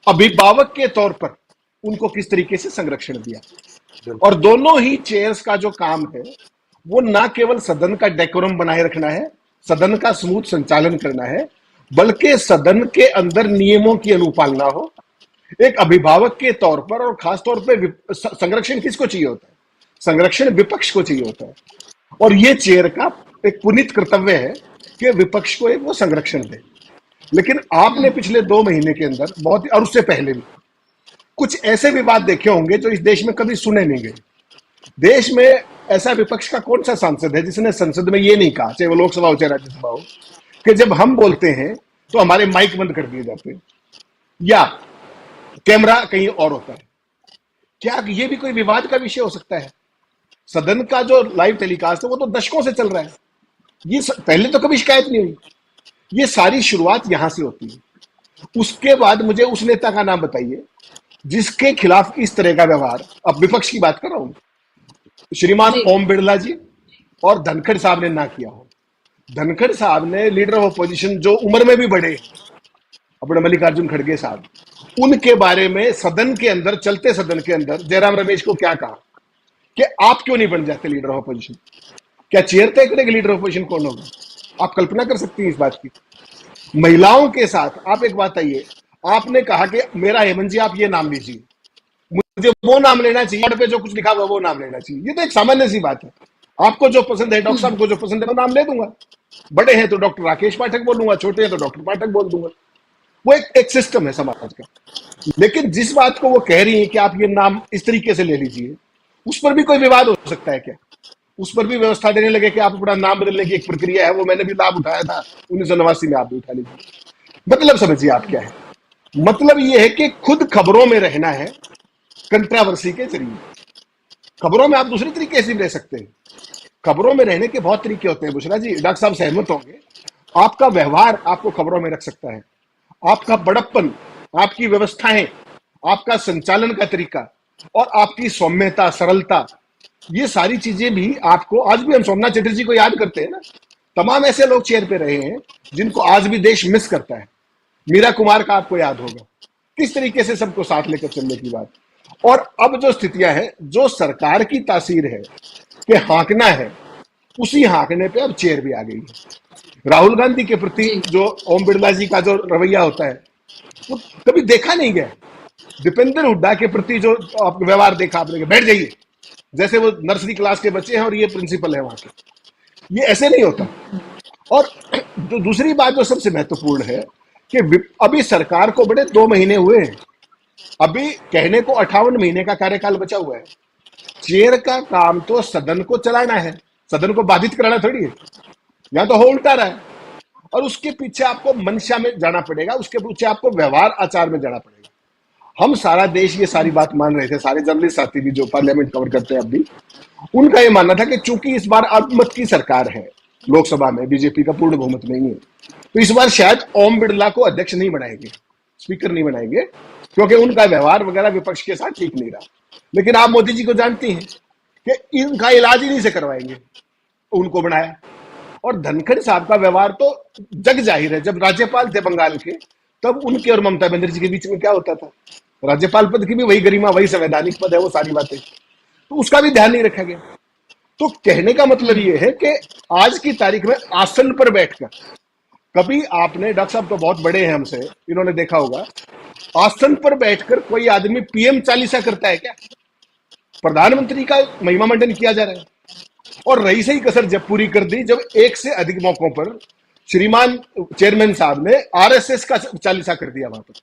अभिभावक के तौर पर उनको किस तरीके से संरक्षण दिया। और दोनों ही चेयर्स का जो काम है वो ना केवल सदन का डेकोरम बनाए रखना है, सदन का स्मूथ संचालन करना है, बल्कि सदन के अंदर नियमों की अनुपालना हो। एक अभिभावक के तौर पर, और खास तौर पे संरक्षण किसको चाहिए होता है? संरक्षण विपक्ष को चाहिए होता है। और ये चेयर का एक पुनीत कर्तव्य है कि विपक्ष को एक वो संरक्षण दे। लेकिन आपने पिछले 2 महीने के अंदर बहुत, और उससे पहले भी कुछ ऐसे विवाद देखे होंगे जो इस देश में कभी सुने नहीं गए। देश में ऐसा विपक्ष का कौन सा सांसद है जिसने संसद में ये नहीं कहा, चाहे वो लोकसभा हो चाहे राज्यसभा हो, कि जब हम बोलते हैं तो हमारे माइक बंद कर दिए जाते हैं या कैमरा कहीं और होता है? क्या ये भी कोई विवाद का विषय हो सकता है? सदन का जो लाइव टेलीकास्ट है वो तो दशकों से चल रहा है, ये पहले तो कभी शिकायत नहीं हुई। ये सारी शुरुआत यहां से होती है। उसके बाद मुझे उस नेता का नाम बताइए जिसके खिलाफ इस तरह का व्यवहार, अब विपक्ष की बात कर रहा हूं, श्रीमान ओम बिरला जी और धनखड़ साहब ने ना किया हो। धनखड़ साहब ने लीडर ऑफ अपोजिशन, जो उम्र में भी बड़े, अपने मल्लिकार्जुन खड़गे साहब, उनके बारे में सदन के अंदर, चलते सदन के अंदर जयराम रमेश को क्या कहा कि आप क्यों नहीं बन जाते लीडर ऑफ अपोजिशन? क्या चेयर तय करेगी लीडर ऑफ अपोजिशन कौन होगा? आप कल्पना कर सकती हैं इस बात की? महिलाओं के साथ आप एक बात आइए, आपने कहा कि मेरा हेमंत जी आप ये नाम लीजिए, मुझे वो नाम लेना चाहिए, पे जो कुछ लिखा हुआ वो नाम लेना चाहिए। ये तो एक सामान्य सी बात है। आपको जो पसंद है, डॉक्टर साहब को जो पसंद है, वो नाम ले दूंगा। बड़े हैं तो डॉक्टर राकेश पाठक बोलूंगा, छोटे हैं तो डॉक्टर पाठक बोल दूंगा। वो एक सिस्टम है समाज का। लेकिन जिस बात को वो कह रही है कि आप ये नाम इस तरीके से ले लीजिए, उस पर भी कोई विवाद हो सकता है क्या? उस पर भी व्यवस्था देने लगे कि आप अपना नाम बदलने की एक प्रक्रिया है, वो मैंने भी लाभ उठाया था 1989 में, आप भी उठा लीजिए। मतलब समझिए आप क्या है? मतलब ये है कि खुद खबरों में रहना है कंट्रावर्सी के जरिए। खबरों में आप दूसरे तरीके से भी रह सकते हैं। खबरों में रहने के बहुत तरीके होते हैं बुशरा जी, डॉक्टर साहब सहमत होंगे। आपका व्यवहार आपको खबरों में रख सकता है, आपका बड़प्पन, आपकी व्यवस्थाएं, आपका संचालन का तरीका और आपकी सौम्यता, सरलता, ये सारी चीजें भी आपको, आज भी हम सोमनाथ चटर्जी को याद करते हैं ना, तमाम ऐसे लोग चेयर पे रहे हैं जिनको आज भी देश मिस करता है। मीरा कुमार का आपको याद होगा, किस तरीके से सबको साथ लेकर चलने की बात। और अब जो स्थितियां हैं, जो सरकार की तासीर है कि हाँकना है, उसी हाँकने पे अब चेयर भी आ गई है। राहुल गांधी के प्रति जो ओम बिरला जी का जो रवैया होता है वो कभी देखा नहीं गया। दीपेंद्र हुड्डा के प्रति जो व्यवहार देखा आपने, बैठ जाइए, जैसे वो नर्सरी क्लास के बच्चे हैं और ये प्रिंसिपल है वहां के, ये ऐसे नहीं होता। और जो दूसरी बात जो सबसे महत्वपूर्ण है कि अभी सरकार को बड़े 2 महीने हुए हैं, अभी कहने को 58 महीने का कार्यकाल बचा हुआ है। चेयर का काम तो सदन को चलाना है, सदन को बाधित कराना थोड़ी है। यहां तो हो उल्टा रहा है, और उसके पीछे आपको मंशा में जाना पड़ेगा, उसके पीछे आपको व्यवहार आचार में जाना पड़ेगा। हम सारा देश ये सारी बात मान रहे थे, सारे जर्नलिस्ट साथी भी जो पार्लियामेंट कवर करते हैं अब भी, उनका ये मानना था कि चूंकि इस बार अल्पमत की सरकार है, लोकसभा में बीजेपी का पूर्ण बहुमत नहीं है, तो इस बार शायद ओम बिरला को अध्यक्ष नहीं बनाएंगे, स्पीकर नहीं बनाएंगे, क्योंकि उनका व्यवहार वगैरह विपक्ष के साथ ठीक नहीं रहा। लेकिन आप मोदी जी को जानती हैं कि इनका इलाज ही नहीं से करवाएंगे, उनको बनाया। और धनखड़ साहब का व्यवहार तो जग जाहिर है, जब राज्यपाल थे बंगाल के तब उनके और ममता बनर्जी के बीच में क्या होता था। राज्यपाल पद की भी वही गरिमा, वही संवैधानिक पद है, वो सारी बातें, तो उसका भी ध्यान नहीं रखा गया। तो कहने का मतलब ये है कि आज की तारीख में आसन पर बैठकर, कभी आपने, डॉक्टर साहब तो बहुत बड़े हैं हमसे, इन्होंने देखा होगा आसन पर बैठकर कोई आदमी पीएम चालीसा करता है क्या? प्रधानमंत्री का महिमा मंडन किया जा रहा है। और रही सही कसर जब पूरी कर दी, जब एक से अधिक मौकों पर श्रीमान चेयरमैन साहब ने आरएसएस का चालीसा कर दिया वहां पर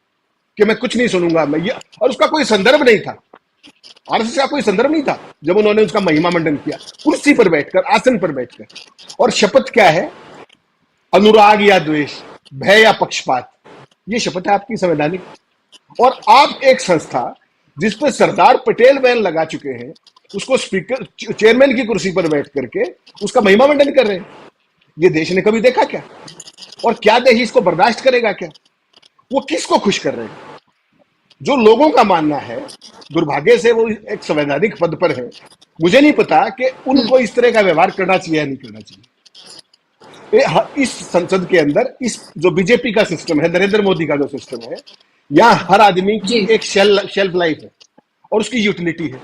कि मैं कुछ नहीं सुनूंगा मैं ये, और उसका कोई संदर्भ नहीं था, आरएसएस का कोई संदर्भ नहीं था जब उन्होंने उसका महिमा मंडन किया कुर्सी पर बैठकर, आसन पर बैठकर। और शपथ क्या है? अनुराग या द्वेष, भय या पक्षपात, ये शपथ है आपकी संवैधानिक। और आप एक संस्था जिस पर सरदार पटेल बैन लगा चुके हैं, उसको स्पीकर चेयरमैन की कुर्सी पर बैठ करके उसका महिमा मंडन कर रहे हैं। ये देश ने कभी देखा क्या? और क्या देश इसको बर्दाश्त करेगा क्या? वो किसको खुश कर रहे हैं? जो लोगों का मानना है, दुर्भाग्य से वो एक संवैधानिक पद पर है, मुझे नहीं पता कि उनको इस तरह का व्यवहार करना चाहिए या नहीं करना चाहिए। इस संसद के अंदर इस जो बीजेपी का सिस्टम है, नरेंद्र मोदी का जो सिस्टम है, यहाँ हर आदमी की एक शेल्फ लाइफ है और उसकी यूटिलिटी है।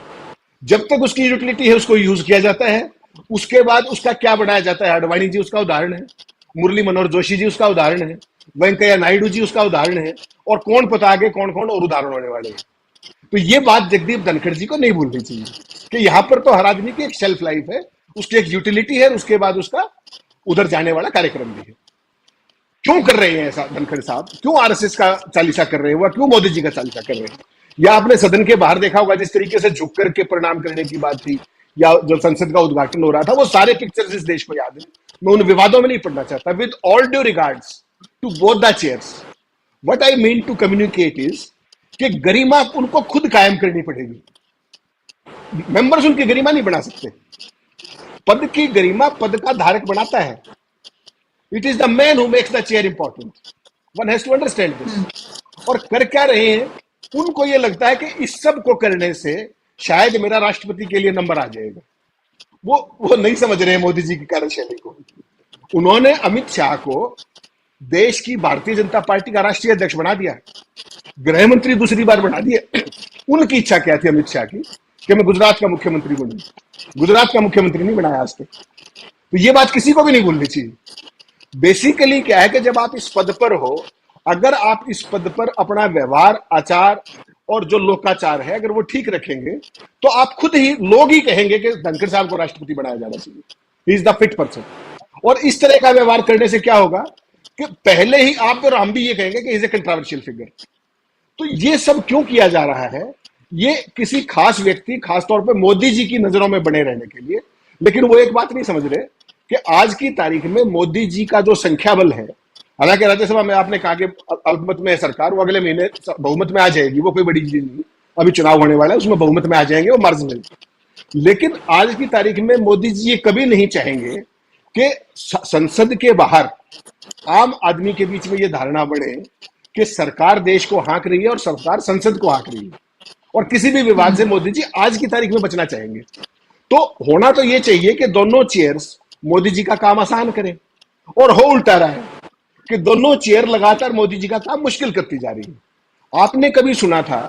जब तक उसकी यूटिलिटी है उसको यूज किया जाता है, उसके बाद उसका क्या बनाया जाता है। आडवाणी जी उसका उदाहरण है, मुरली मनोहर जोशी जी उसका उदाहरण है, वेंकैया नायडू जी उसका उदाहरण है, और कौन पता आगे कौन कौन और उदाहरण होने वाले हैं। तो ये बात जगदीप धनखड़ जी को नहीं भूलनी चाहिए कि यहाँ पर तो हर आदमी की एक शेल्फ लाइफ है, उसकी एक यूटिलिटी है, उसके बाद उसका उधर जाने वाला कार्यक्रम भी है। क्यों कर रहे हैं ऐसा धनखड़ साहब? क्यों आरएसएस का चालीसा कर रहे हैं, वह क्यों मोदी जी का चालीसा कर रहे हैं? या आपने सदन के बाहर देखा होगा जिस तरीके से झुक करके प्रणाम करने की बात थी, या जो संसद का उद्घाटन हो रहा था, वो सारे पिक्चर्स इस देश को याद है। मैं उन विवादों में नहीं पड़ना चाहता। With all due regards to both the chairs, what I mean to communicate is कि गरिमा उनको खुद कायम करनी पड़ेगी। मेंबर्स उनकी गरिमा नहीं बना सकते। पद की गरिमा पद का धारक बनाता है। It is the man who makes the chair important. One has to understand this. और कर क्या रहे हैं? उनको यह लगता है कि इस सब को करने से शायद मेरा राष्ट्रपति के लिए नंबर आ जाएगा। वो नहीं समझ रहे हैं मोदी जी की कार्यशैली को। उन्होंने अमित शाह को देश की भारतीय जनता पार्टी का राष्ट्रीय अध्यक्ष बना दिया, गृह मंत्री दूसरी बार बना दिया। उनकी इच्छा क्या थी अमित शाह की कि मैं गुजरात का मुख्यमंत्री बनूं। गुजरात का मुख्यमंत्री नहीं बनाया आज तक। तो ये बात किसी को भी नहीं भूलनी चाहिए। बेसिकली क्या है कि जब आप इस पद पर हो, अगर आप इस पद पर अपना व्यवहार, आचार और जो लोकाचार है अगर वो ठीक रखेंगे, तो आप खुद ही, लोग ही कहेंगे कि धनखड़ साहब को राष्ट्रपति बनाया जाना चाहिए, he is the fit person. और इस तरह का व्यवहार करने से क्या होगा कि पहले ही आप और हम भी ये कहेंगे कि इज ए कंट्रोवर्शियल फिगर। तो ये सब क्यों किया जा रहा है? ये किसी खास व्यक्ति, खासतौर पर मोदी जी की नजरों में बने रहने के लिए। लेकिन वो एक बात नहीं समझ रहे कि आज की तारीख में मोदी जी का जो संख्या बल है, हालांकि राज्यसभा में आपने कहा कि अल्पमत में है सरकार, वो अगले महीने बहुमत में आ जाएगी, वो कोई बड़ी चीज नहीं। अभी चुनाव होने वाला है, उसमें बहुमत में आ जाएंगे, वो मार्जिनल। लेकिन आज की तारीख में मोदी जी ये कभी नहीं चाहेंगे कि संसद के बाहर आम आदमी के बीच में ये धारणा बढ़े कि सरकार देश को हाँक रही है और सरकार संसद को हाँक रही है। और किसी भी विवाद से मोदी जी आज की तारीख में बचना चाहेंगे। तो होना तो ये चाहिए कि दोनों चेयर्स मोदी जी का काम आसान करें, और हो उल्टा रहा है कि दोनों चेयर लगातार मोदी जी का काम मुश्किल करती जा रही है। आपने कभी सुना था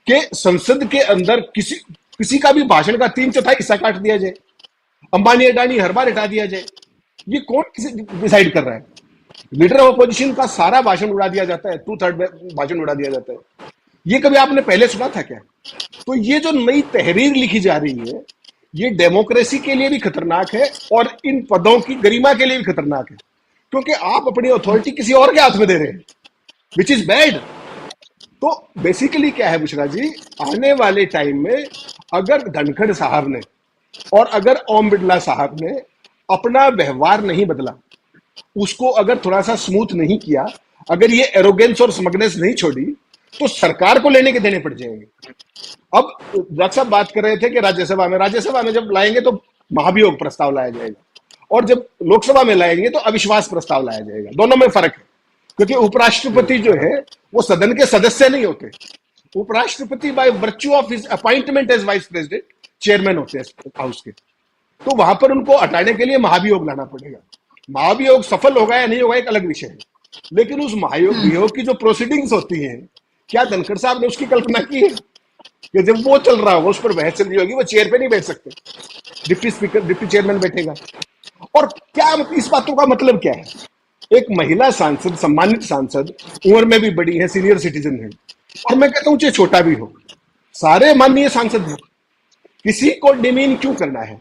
कि संसद के अंदर किसी का भी भाषण का 3/4 हिस्सा काट दिया जाए, अंबानी अडानी हर बार हटा दिया जाए? ये कौन डिसाइड कर रहा है? लीडर ऑफ अपोजिशन का सारा भाषण उड़ा दिया जाता है, 2/3 भाषण उड़ा दिया जाता है। ये कभी आपने पहले सुना था क्या? तो ये जो नई तहरीर लिखी जा रही है, ये डेमोक्रेसी के लिए भी खतरनाक है और इन पदों की गरिमा के लिए भी खतरनाक है, क्योंकि आप अपनी अथॉरिटी किसी और के हाथ में दे रहे हैं, विच इज बैड। तो बेसिकली क्या है बुशरा जी, आने वाले टाइम में अगर धनखड़ साहब ने और अगर ओम बिरला साहब ने अपना व्यवहार नहीं बदला, उसको अगर थोड़ा सा स्मूथ नहीं किया, अगर ये एरोगेंस और स्मगनेस नहीं छोड़ी, तो सरकार को लेने के देने पड़ जाएंगे। अब डॉक्टर साहब बात कर रहे थे कि राज्यसभा में जब लाएंगे तो महाभियोग प्रस्ताव लाया जाएगा। और जब लोकसभा में लाएंगे तो अविश्वास प्रस्ताव लाया जाएगा। दोनों में फर्क है, क्योंकि उपराष्ट्रपति जो है वो सदन के सदस्य नहीं होते। उपराष्ट्रपति by virtue of his appointment as vice president chairman होते हैं हाउस के, तो वहां पर उनको हटाने के लिए महाभियोग लाना पड़ेगा। महाभियोग सफल होगा या नहीं होगा एक अलग विषय है, लेकिन उस महाभियोग की जो प्रोसीडिंग्स होती हैं, क्या धनखड़ साहब ने उसकी कल्पना की है कि जब वो चल रहा होगा, उस पर बहस चल रही होगी, वो चेयर पे नहीं बैठ सकते, डिप्टी स्पीकर डिप्टी चेयरमैन बैठेगा। और क्या इस बातों का मतलब क्या है? एक महिला सांसद, सम्मानित सांसद, उम्र में भी बड़ी है, सीनियर सिटीजन है, और मैं कहता हूं चाहे छोटा भी हो, सारे माननीय सांसद हैं, किसी को डिमीन क्यों करना है,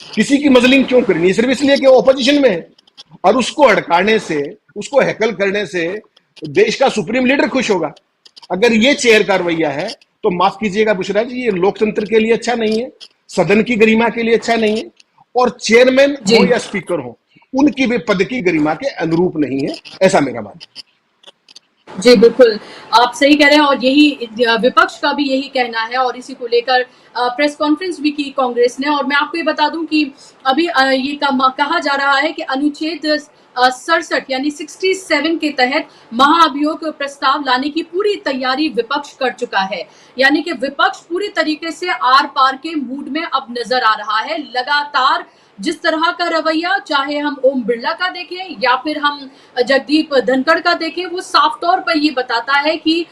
किसी की मजलिंग क्यों करनी है, सिर्फ इसलिए कि वो ओपोजिशन में है? और उसको हड़काने से, उसको हैकल करने से देश का सुप्रीम लीडर खुश होगा। अगर ये चेयर का रवैया है तो माफ कीजिएगा बुशरा जी, ये लोकतंत्र के लिए अच्छा नहीं है, सदन की गरिमा के लिए अच्छा नहीं है, और चेयरमैन हो या स्पीकर हो, उनकी भी पद की गरिमा के अनुरूप नहीं है, ऐसा मेरा मानना है। जी बिल्कुल, आप सही कह रहे हैं, और यही विपक्ष का भी यही कहना है, और इसी को लेकर प्रेस कॉन्फ्रेंस भी की कांग्रेस ने। और मैं आपको ये बता दूं कि अभी ये कहा जा रहा है कि अनुच्छेद 67 यानी 67 के तहत महाअभियोग प्रस्ताव लाने की पूरी तैयारी विपक्ष कर चुका है। यानी कि विपक्ष पूरी तरीके से आर पार के मूड में अब नजर आ रहा है। लगातार जिस तरह का रवैया, चाहे हम ओम बिरला का देखें या फिर हम जगदीप धनखड़ का देखें, वो साफ तौर पर ये बताता है कि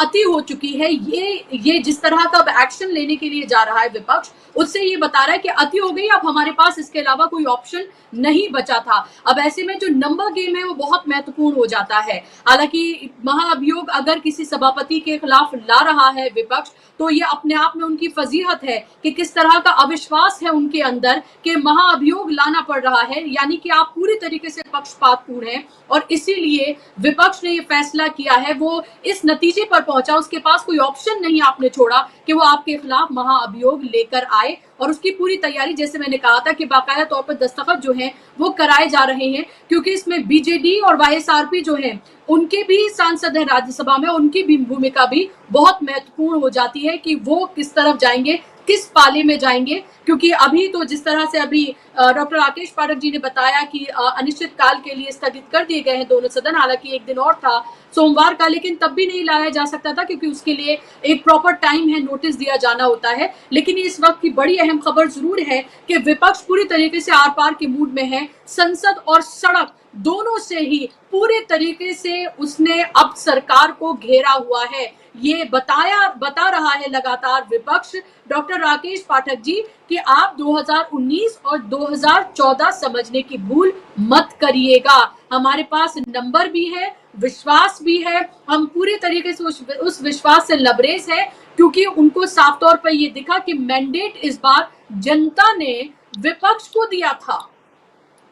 अति हो चुकी है। ये जिस तरह का एक्शन लेने के लिए जा रहा है विपक्ष, उससे ये बता रहा है कि अति हो गई, अब हमारे पास इसके अलावा कोई ऑप्शन नहीं बचा था। अब ऐसे में जो नंबर गेम है वो बहुत महत्वपूर्ण हो जाता है। हालांकि महाअभियोग अगर किसी सभापति के खिलाफ ला रहा है विपक्ष, तो ये अपने आप में उनकी फजीहत है कि किस तरह का अविश्वास है उनके अंदर कि महाअभियोग लाना पड़ रहा है, यानी कि आप पूरी तरीके से पक्षपातपूर्ण हैं। और इसीलिए विपक्ष ने ये फैसला किया है, वो इस नतीजे पर पहुंचा, उसके पास कोई ऑप्शन नहीं आपने छोड़ा कि वो आपके खिलाफ महाअभियोग लेकर आए। और उसकी पूरी तैयारी, जैसे मैंने कहा था कि बाकायदा तौर पर दस्तखत जो हैं वो कराए जा रहे हैं, क्योंकि इसमें बीजेडी और वाईएसआरपी जो हैं उनके भी सांसद हैं राज्यसभा में, उनकी भी भूमिका भी बहुत महत्वपूर्ण हो जाती है कि वो किस तरफ जाएंगे, किस पाले में जाएंगे। क्योंकि अभी तो जिस तरह से अभी डॉक्टर राकेश पाठक जी ने बताया कि अनिश्चित काल के लिए स्थगित कर दिए गए हैं दोनों सदन, हालांकि एक दिन और था सोमवार का, लेकिन तब भी नहीं लाया जा सकता था क्योंकि उसके लिए एक प्रॉपर टाइम है, नोटिस दिया जाना होता है। लेकिन इस वक्त की बड़ी अहम खबर जरूर है कि विपक्ष पूरी तरीके से आर पार के मूड में है। संसद और सड़क दोनों से ही पूरे तरीके से उसने अब सरकार को घेरा हुआ है। ये बता रहा है लगातार विपक्ष, डॉक्टर राकेश पाठक जी, कि आप 2019 और 2014 समझने की भूल मत करिएगा। हमारे पास नंबर भी है, विश्वास भी है, हम पूरी तरीके से उस विश्वास से लबरेज है, क्योंकि उनको साफ तौर पर यह दिखा कि मैंडेट इस बार जनता ने विपक्ष को दिया था।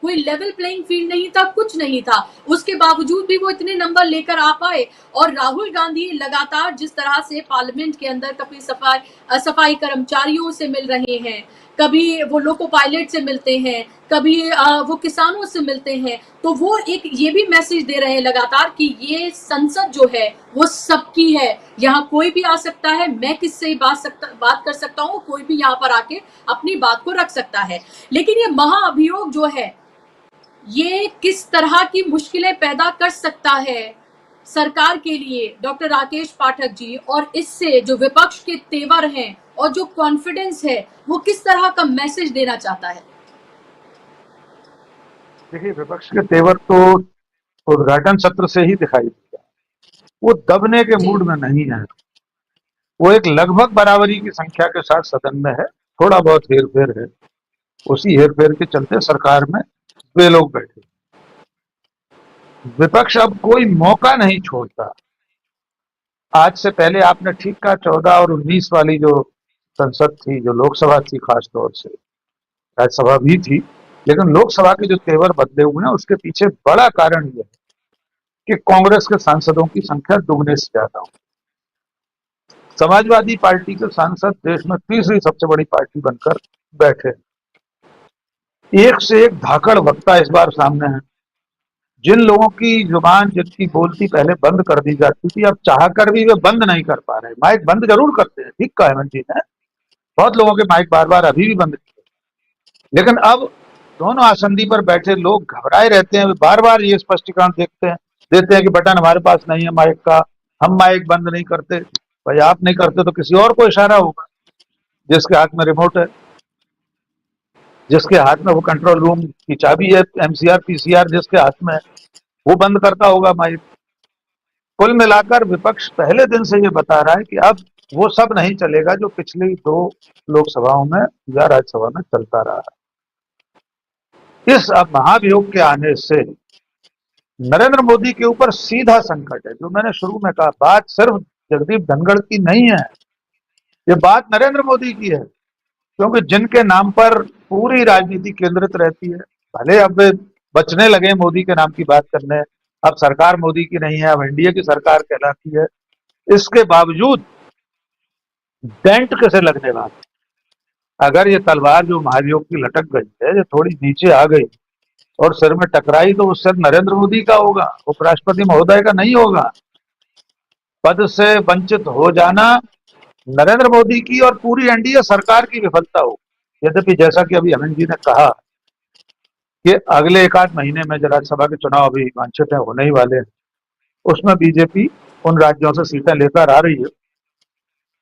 कोई लेवल प्लेइंग फील्ड नहीं था, कुछ नहीं था, उसके बावजूद भी वो इतने नंबर लेकर आ पाए। और राहुल गांधी लगातार जिस तरह से पार्लियामेंट के अंदर कभी सफाई कर्मचारियों से मिल रहे हैं, कभी वो लोको पायलट से मिलते हैं, कभी वो किसानों से मिलते हैं, तो वो एक ये भी मैसेज दे रहे हैं लगातार कि ये संसद जो है वो सबकी है, यहाँ कोई भी आ सकता है, मैं किससे बात कर सकता हूँ, कोई भी यहाँ पर आके अपनी बात को रख सकता है। लेकिन ये महाअभियोग जो है ये किस तरह की मुश्किलें पैदा कर सकता है सरकार के लिए, डॉक्टर राकेश पाठक जी, और इससे जो विपक्ष के तेवर हैं और जो कॉन्फिडेंस है, वो किस तरह का मैसेज देना चाहता है? देखिए, विपक्ष के तेवर तो उद्घाटन सत्र से ही दिखाई दिया, वो दबने के मूड में नहीं है। वो एक लगभग बराबरी की संख्या के साथ सदन में है, थोड़ा बहुत हेरफेर है, उसी हेरफेर के चलते सरकार में वे लोग बैठे। विपक्ष अब कोई मौका नहीं छोड़ता। आज से पहले आपने ठीक कहा, 14 और 19 वाली जो संसद थी, जो लोकसभा थी, खास तौर से राज्यसभा भी थी, लेकिन लोकसभा के जो तेवर बदले हुए हैं उसके पीछे बड़ा कारण यह है कि कांग्रेस के सांसदों की संख्या दुगने से ज्यादा हो। समाजवादी पार्टी के सांसद देश में तीसरी सबसे बड़ी पार्टी बनकर बैठे। एक से एक धाकड़ वक्ता इस बार सामने है। जिन लोगों की जुबान, जिनकी बोलती पहले बंद कर दी जाती थी, अब चाहकर भी वे बंद नहीं कर पा रहे। माइक बंद जरूर करते हैं, ठीक कहा हेमंत जी ने, बहुत लोगों के माइक बार बार अभी भी बंद किए, लेकिन अब दोनों आसंदी पर बैठे लोग घबराए रहते हैं, वे बार बार ये स्पष्टीकरण देते हैं कि बटन हमारे पास नहीं है माइक का, हम माइक बंद नहीं करते। भाई आप नहीं करते तो किसी और को इशारा होगा, जिसके हाथ में रिमोट है, जिसके हाथ में वो कंट्रोल रूम की चाबी है, एमसीआर पीसीआर जिसके हाथ में है, वो बंद करता होगा माइक। कुल मिलाकर विपक्ष पहले दिन से ये बता रहा है कि अब वो सब नहीं चलेगा जो पिछली 2 लोकसभाओं में या राज्यसभा में चलता रहा है। इस अब महाभियोग के आने से नरेंद्र मोदी के ऊपर सीधा संकट है। जो मैंने शुरू में कहा, बात सिर्फ जगदीप धनखड़ की नहीं है, ये बात नरेंद्र मोदी की है, क्योंकि जिनके नाम पर पूरी राजनीति केंद्रित रहती है, भले अब वे बचने लगे मोदी के नाम की बात करने, अब सरकार मोदी की नहीं है, अब एनडीए की सरकार कहलाती है, इसके बावजूद डेंट कैसे लगने वाला। अगर ये तलवार जो महाभियोग की लटक गई है, ये थोड़ी नीचे आ गई और सिर में टकराई तो वो सिर नरेंद्र मोदी का होगा, उपराष्ट्रपति महोदय का नहीं होगा। पद से वंचित हो जाना नरेंद्र मोदी की और पूरी एनडीए सरकार की विफलता हो। यद्यपि जैसा कि अभी अमित जी ने कहा कि अगले 1 आध महीने में जो राज्यसभा के चुनाव अभी वांछित है, होने ही वाले हैं, उसमें बीजेपी उन राज्यों से सीटें लेकर आ रही है।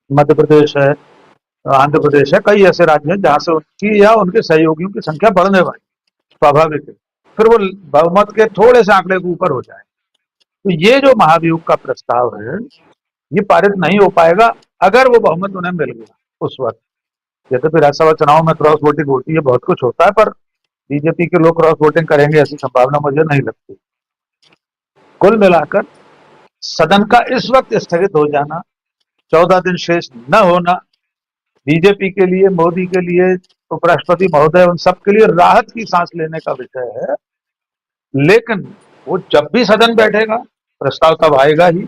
मध्य प्रदेश है, आंध्र प्रदेश है, कई ऐसे राज्य हैं जहां से उनकी या उनके सहयोगियों की संख्या बढ़ने वाली, स्वाभाविक है। फिर वो बहुमत के थोड़े से आंकड़े के ऊपर हो जाए। तो ये जो महाभियोग का प्रस्ताव है, ये पारित नहीं हो पाएगा अगर वो बहुमत उन्हें मिल गया उस वक्त। यद्यपि राज्यसभा चुनाव में क्रॉस वोटिंग होती है, बहुत कुछ होता है, पर बीजेपी के लोग क्रॉस वोटिंग करेंगे ऐसी संभावना मुझे नहीं लगती। कुल मिलाकर सदन का इस वक्त स्थगित हो जाना, 14 दिन शेष न होना, बीजेपी के लिए, मोदी के लिए, उपराष्ट्रपति महोदय, उन सब के लिए राहत की सांस लेने का विषय है। लेकिन वो जब भी सदन बैठेगा, प्रस्ताव तब आएगा ही,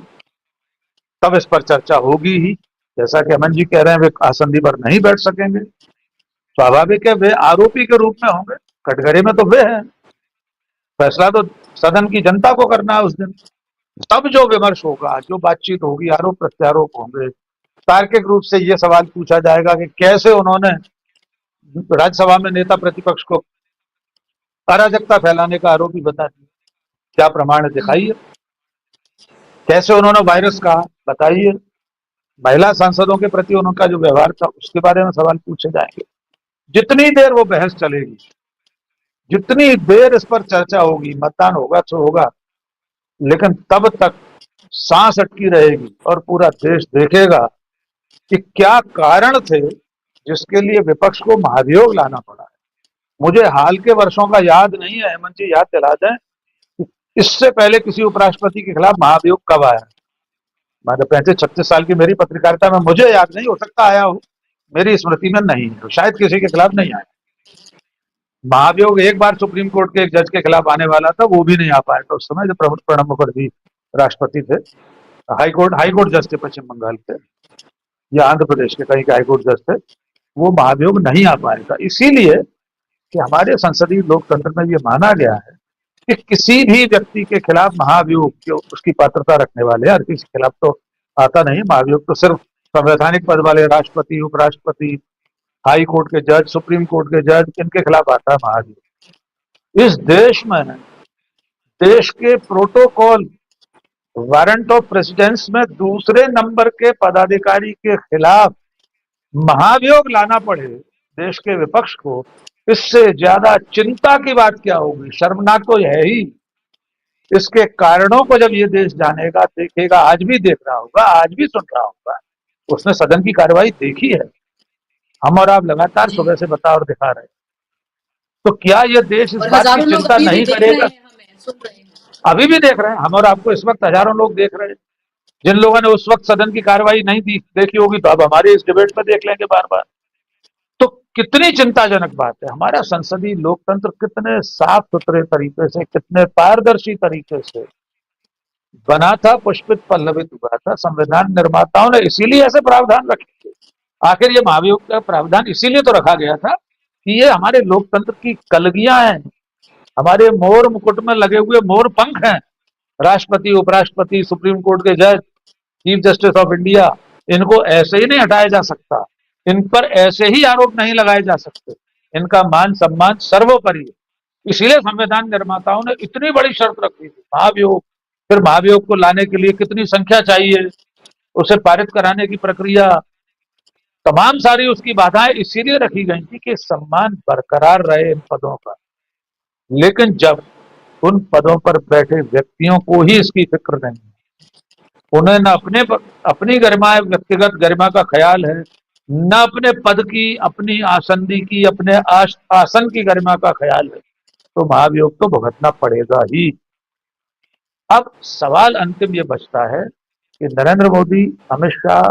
तब इस पर चर्चा होगी ही। जैसा कि अमन जी कह रहे हैं, वे आसंदी पर नहीं बैठ सकेंगे, स्वाभाविक है, वे आरोपी के रूप में होंगे, कटघरे में तो वे हैं। फैसला तो सदन की जनता को करना है उस दिन। तब जो विमर्श होगा, जो बातचीत होगी, आरोप प्रत्यारोप होंगे, तार्किक रूप से ये सवाल पूछा जाएगा कि कैसे उन्होंने राज्यसभा में नेता प्रतिपक्ष को अराजकता फैलाने का आरोपी बता दिया, क्या प्रमाण है दिखाइए। कैसे उन्होंने वायरस कहा, बताइए। महिला सांसदों के प्रति उनका जो व्यवहार था, उसके बारे में सवाल पूछे जाएंगे। जितनी देर वो बहस चलेगी, जितनी देर इस पर चर्चा होगी, मतदान होगा तो होगा, लेकिन तब तक सांस अटकी रहेगी और पूरा देश देखेगा कि क्या कारण थे जिसके लिए विपक्ष को महाभियोग लाना पड़ा है। मुझे हाल के वर्षों का याद नहीं है, हेमंत जी याद दिला दें, इससे पहले किसी उपराष्ट्रपति के खिलाफ महाभियोग कब आया। मैंने 35-36 साल की मेरी पत्रकारिता में मुझे याद नहीं, हो सकता आया हो, मेरी स्मृति में नहीं है, शायद किसी के खिलाफ नहीं आया। महाभियोग एक बार सुप्रीम कोर्ट के एक जज के खिलाफ आने वाला था, वो भी नहीं आ पाया था उस समय, जब प्रणब मुखर्जी राष्ट्रपति थे। हाईकोर्ट जज थे पश्चिम बंगाल के या आंध्र प्रदेश के, कहीं के हाईकोर्ट जज थे, वो महाभियोग नहीं आ पाएगा। इसीलिए कि हमारे संसदीय लोकतंत्र में ये माना गया है कि किसी भी व्यक्ति के खिलाफ महाभियोग, जो उसकी पात्रता रखने वाले, हर किसी के खिलाफ तो आता नहीं महाभियोग, तो सिर्फ संवैधानिक पद वाले राष्ट्रपति, उपराष्ट्रपति, हाई कोर्ट के जज, सुप्रीम कोर्ट के जज, इनके खिलाफ आता है महाभियोग। इस देश में देश के प्रोटोकॉल, वारंट ऑफ प्रेसिडेंस में दूसरे नंबर के पदाधिकारी के खिलाफ महाभियोग लाना पड़े देश के विपक्ष को, इससे ज्यादा चिंता की बात क्या होगी। शर्मनाक तो है ही। इसके कारणों को जब ये देश जानेगा, देखेगा, आज भी देख रहा होगा, आज भी सुन रहा होगा, उसने सदन की कार्रवाई देखी है, हम और आप लगातार सुबह से बता और दिखा रहे हैं। तो क्या ये देश इस बात की चिंता नहीं करेगा? अभी भी देख रहे हैं, हम और आपको इस वक्त हजारों लोग देख रहे हैं। जिन लोगों ने उस वक्त सदन की कार्रवाई नहीं देखी होगी, तो अब हमारे इस डिबेट में देख लेंगे बार बार। तो कितनी चिंताजनक बात है। हमारा संसदीय लोकतंत्र कितने साफ सुथरे तरीके से, कितने पारदर्शी तरीके से बना था, पुष्पित पल्लवित हुआ था। संविधान निर्माताओं ने इसीलिए ऐसे प्रावधान रखे थे। आखिर ये महाभियोग का प्रावधान इसीलिए तो रखा गया था कि ये हमारे लोकतंत्र की कलगियां हैं, हमारे मोर मुकुट में लगे हुए मोर पंख हैं। राष्ट्रपति, उपराष्ट्रपति, सुप्रीम कोर्ट के जज, चीफ जस्टिस ऑफ इंडिया, इनको ऐसे ही नहीं हटाया जा सकता, इन पर ऐसे ही आरोप नहीं लगाए जा सकते। इनका मान सम्मान सर्वोपरि है। इसीलिए संविधान निर्माताओं ने इतनी बड़ी शर्त रखी थी महाभियोग। फिर महाभियोग को लाने के लिए कितनी संख्या चाहिए, उसे पारित कराने की प्रक्रिया, तमाम सारी उसकी बाधाएं इसीलिए रखी गई थी कि सम्मान बरकरार रहे इन पदों का। लेकिन जब उन पदों पर बैठे व्यक्तियों को ही इसकी फिक्र नहीं है, उन्हें न अपनी गरिमा, व्यक्तिगत गरिमा का ख्याल है, न अपने पद की, अपनी आसंदी की, अपने आसन की गरिमा का ख्याल है, तो महाभियोग तो भुगतना पड़ेगा ही। अब सवाल अंतिम ये बचता है कि नरेंद्र मोदी, अमित शाह,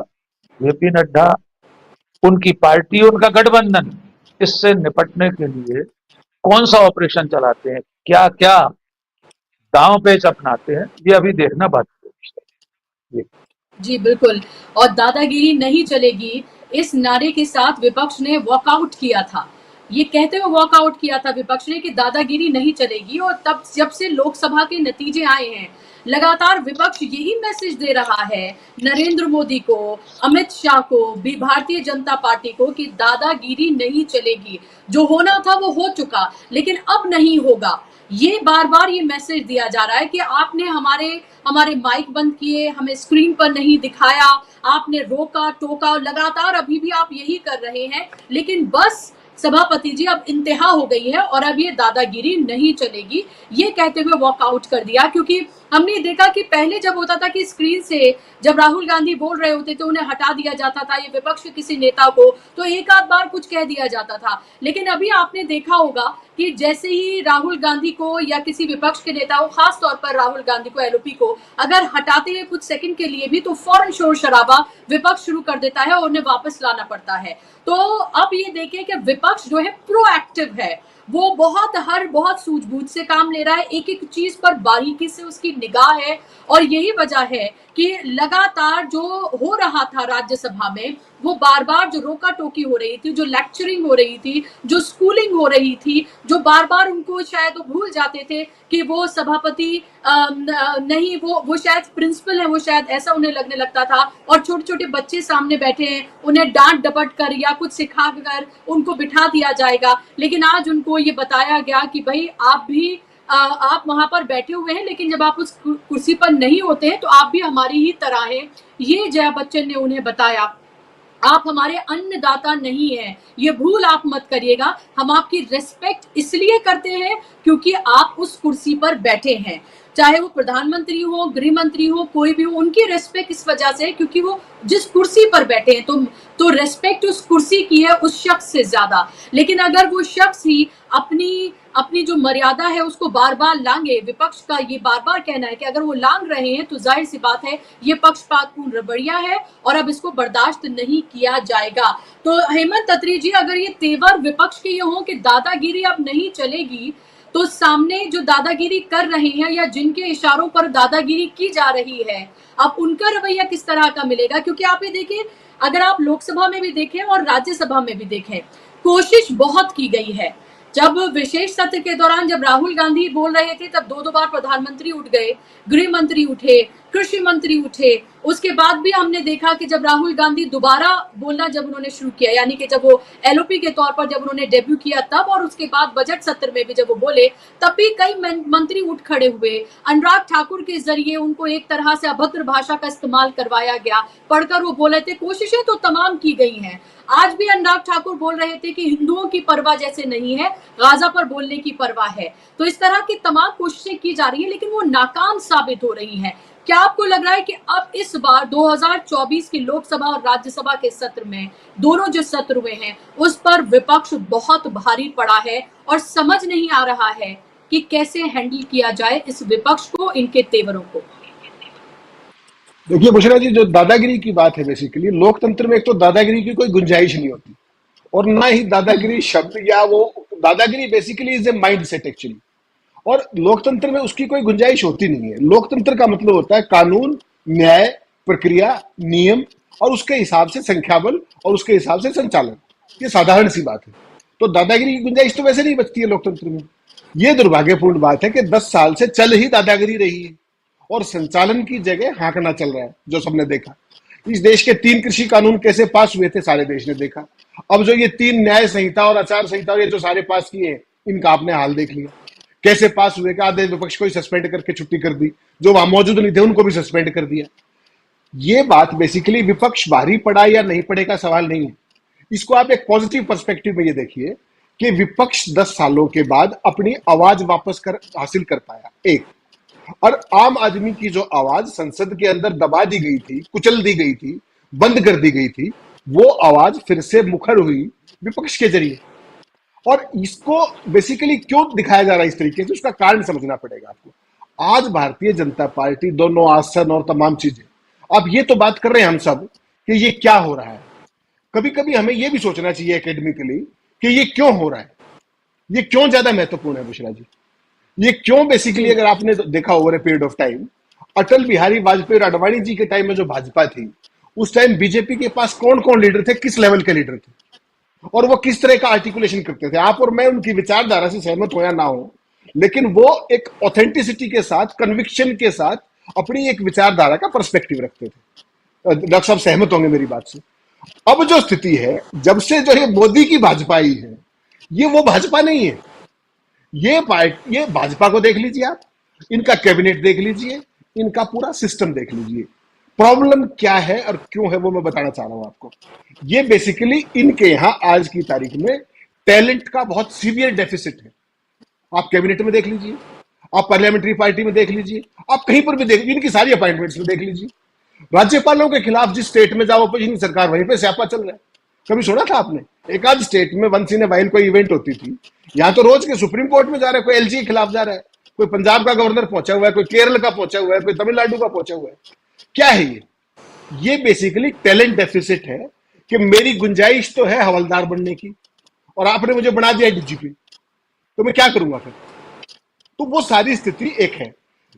जेपी नड्डा, उनकी पार्टी, उनका गठबंधन इससे निपटने के लिए कौन सा ऑपरेशन चलाते हैं, क्या क्या दांव पेच अपनाते हैं, ये अभी देखना बाकी है। जी बिल्कुल। और दादागिरी नहीं चलेगी इस नारे के साथ विपक्ष ने वॉकआउट किया था। ये कहते हुए वॉकआउट किया था विपक्ष ने कि दादागिरी नहीं चलेगी। और तब जब से लोकसभा के नतीजे आए हैं, लगातार विपक्ष यही मैसेज दे रहा है नरेंद्र मोदी को, अमित शाह को, भी भारतीय जनता पार्टी को कि दादागिरी नहीं चलेगी। जो होना था वो हो चुका, लेकिन अब नहीं होगा। ये बार बार ये मैसेज दिया जा रहा है कि आपने हमारे माइक बंद किए, हमें स्क्रीन पर नहीं दिखाया, आपने रोका टोका, लगातार अभी भी आप यही कर रहे हैं। लेकिन बस सभापति जी अब इंतहा हो गई है और अब ये दादागिरी नहीं चलेगी, ये कहते हुए वॉकआउट कर दिया। क्योंकि हमने देखा कि पहले जब होता था कि स्क्रीन से जब राहुल गांधी बोल रहे होते थे उन्हें हटा दिया जाता था, ये विपक्ष के किसी नेता को तो एक आध बार कुछ कह दिया जाता था। लेकिन अभी आपने देखा होगा कि जैसे ही राहुल गांधी को या किसी विपक्ष के नेता को, खास तौर पर राहुल गांधी को, एलओपी को अगर हटाते हैं कुछ सेकंड के लिए भी, तो फौरन शोर शराबा विपक्ष शुरू कर देता है और उन्हें वापस लाना पड़ता है। तो अब ये देखें कि विपक्ष जो है प्रोएक्टिव है, वो बहुत सूझबूझ से काम ले रहा है, एक एक चीज पर बारीकी से उसकी निगाह है। और यही वजह है कि लगातार जो हो रहा था राज्यसभा में, वो बार बार जो रोका टोकी हो रही थी, जो लेक्चरिंग हो रही थी, जो स्कूलिंग हो रही थी, जो बार बार उनको शायद वो भूल जाते थे कि वो सभापति नहीं, वो शायद प्रिंसिपल है, वो शायद ऐसा उन्हें लगने लगता था। और छोटे छोटे बच्चे सामने बैठे हैं, उन्हें डांट डपट कर या कुछ सिखा कर उनको बिठा दिया जाएगा। लेकिन आज उनको ये बताया गया कि भाई आप वहां पर बैठे हुए हैं, लेकिन जब आप उस कुर्सी पर नहीं होते हैं तो आप भी हमारी ही तरह हैं। ये जया बच्चन ने उन्हें बताया, आप हमारे अन्नदाता नहीं हैं, ये भूल आप मत करिएगा। हम आपकी रिस्पेक्ट इसलिए करते हैं क्योंकि आप उस कुर्सी पर बैठे हैं, चाहे वो प्रधानमंत्री हो, गृह मंत्री हो, कोई भी हो, उनकी रिस्पेक्ट इस वजह से क्योंकि वो जिस कुर्सी पर बैठे हैं, तो रिस्पेक्ट उस कुर्सी की है उस शख्स से ज्यादा। लेकिन अगर वो शख्स ही अपनी जो मर्यादा है उसको बार बार लांगे, विपक्ष का ये बार बार कहना है कि अगर वो लांग रहे हैं तो जाहिर सी बात है ये पक्षपातपूर्ण रवैया है और अब इसको बर्दाश्त नहीं किया जाएगा। तो हेमंत अत्री जी, अगर ये तेवर विपक्ष के ये हो कि दादागिरी अब नहीं चलेगी, तो सामने जो दादागिरी कर रहे हैं या जिनके इशारों पर दादागिरी की जा रही है, अब उनका रवैया किस तरह का मिलेगा? क्योंकि आप ये देखिए, अगर आप लोकसभा में भी देखें और राज्यसभा में भी देखें, कोशिश बहुत की गई है। जब विशेष सत्र के दौरान जब राहुल गांधी बोल रहे थे तब दो बार प्रधानमंत्री उठ गए, गृह मंत्री उठे, कृषि मंत्री उठे। उसके बाद भी हमने देखा कि जब राहुल गांधी दोबारा बोलना जब उन्होंने शुरू किया, यानी कि जब वो एलओपी के तौर पर जब उन्होंने डेब्यू किया तब, और उसके बाद बजट सत्र में भी जब वो बोले तब भी कई मंत्री उठ खड़े हुए। अनुराग ठाकुर के जरिए उनको एक तरह से अभद्र भाषा का इस्तेमाल करवाया गया, पढ़कर वो बोले थे। कोशिशें तो तमाम की गई हैं। आज भी अनुराग ठाकुर बोल रहे थे कि हिंदुओं की परवाह जैसे नहीं है, गाजा पर बोलने की परवाह है। तो इस तरह की तमाम कोशिशें की जा रही है, लेकिन वो नाकाम साबित हो रही हैं। क्या आपको लग रहा है कि अब इस बार 2024 की लोकसभा और राज्यसभा के सत्र में, दोनों जो सत्र हुए हैं, उस पर विपक्ष बहुत भारी पड़ा है और समझ नहीं आ रहा है कि कैसे हैंडल किया जाए इस विपक्ष को, इनके तेवरों को? देखिए बुशरा जी, जो दादागिरी की बात है, बेसिकली लोकतंत्र में एक तो दादागिरी की कोई गुंजाइश नहीं होती, और ना ही दादागिरी शब्द या वो दादागिरी basically is a mind set actually, और लोकतंत्र में उसकी कोई गुंजाइश होती नहीं है। लोकतंत्र का मतलब होता है कानून, न्याय, प्रक्रिया, नियम और उसके हिसाब से संख्या बल और उसके हिसाब से संचालन। ये साधारण सी बात है। तो दादागिरी की गुंजाइश तो वैसे नहीं बचती है लोकतंत्र में। ये दुर्भाग्यपूर्ण बात है कि 10 साल से चल ही दादागिरी रही है और संचालन की जगह हाँकना चल रहा है, जो सबने देखा। इस देश के 3 कृषि कानून कैसे पास हुए थे, सारे देश ने देखा। अब जो ये 3 न्याय संहिता और आचार संहिता और ये जो सारे पास किए, इनका आपने हाल देख लिया। कैसे पास हुए कि आधे विपक्ष को ही सस्पेंड करके छुट्टी कर दी, जो वहां मौजूद नहीं थे उनको भी सस्पेंड कर दिया। ये बात बेसिकली विपक्ष भारी पड़ा या नहीं पड़े का सवाल नहीं है। इसको आप एक पॉजिटिव पर्सपेक्टिव में ये देखिए कि विपक्ष 10 सालों के बाद अपनी आवाज वापस हासिल कर पाया, एक। और आम आदमी की जो आवाज संसद के अंदर दबा दी गई थी, कुचल दी गई थी, बंद कर दी गई थी, वो आवाज फिर से मुखर हुई विपक्ष के जरिए। और इसको बेसिकली क्यों दिखाया जा रहा है इस तरीके से, उसका कारण समझना पड़ेगा आपको। आज भारतीय जनता पार्टी, दोनों आसन और तमाम चीजें, अब ये तो बात कर रहे हैं हम सब कि ये क्या हो रहा है। कभी कभी हमें ये भी सोचना चाहिए एकेडमिकली कि ये क्यों हो रहा है, ये क्यों ज्यादा महत्वपूर्ण है बुशरा जी। ये क्यों बेसिकली, अगर आपने देखा over a period of time, Atal Bihari Vajpayee और अडवाणी जी के टाइम में जो भाजपा थी, उस टाइम बीजेपी के पास कौन कौन लीडर थे, किस लेवल के लीडर थे, और वो किस तरह का आर्टिकुलेशन करते थे। आप और मैं उनकी विचारधारा से सहमत हो या ना हो, लेकिन वो एक ऑथेंटिसिटी के साथ, कन्विक्शन के साथ अपनी एक विचारधारा का पर्सपेक्टिव रखते थे। डॉक्टर साहब सहमत होंगे मेरी बात से। अब जो स्थिति है, जब से जो ये मोदी की भाजपा आई है, ये वो भाजपा नहीं है। ये भाजपा को देख लीजिए आप, इनका कैबिनेट देख लीजिए, इनका पूरा सिस्टम देख लीजिए। प्रॉब्लम क्या है और क्यों है वो मैं बताना चाह रहा हूं आपको। ये बेसिकली इनके यहां आज की तारीख में टैलेंट का बहुत सीवियर डेफिसिट है। आप कैबिनेट में देख लीजिए, आप पार्लियामेंट्री पार्टी में देख लीजिए, आप कहीं पर भी देख लीजिए, इनकी सारी अपॉइंटमेंट्स में देख लीजिए। राज्यपालों के खिलाफ जिस स्टेट में जाओ अपोजिशन सरकार, वहीं पे स्यापा चल रहा है। कभी सुना था आपने? एक आध स्टेट में वंस इन ए वाइल कोई इवेंट होती थी, यहां तो रोज के सुप्रीम कोर्ट में जा रहा है, कोई एलजी के खिलाफ जा रहा है, कोई पंजाब का गवर्नर पहुंचा हुआ है, कोई केरल का पहुंचा हुआ है, कोई तमिलनाडु का पहुंचा हुआ है। क्या है ये बेसिकली टैलेंट डेफिसिट है कि मेरी गुंजाइश तो है हवलदार बनने की, और आपने मुझे बना दिया डीजीपी, तो मैं क्या करूंगा फिर? तो वो सारी स्थिति एक है।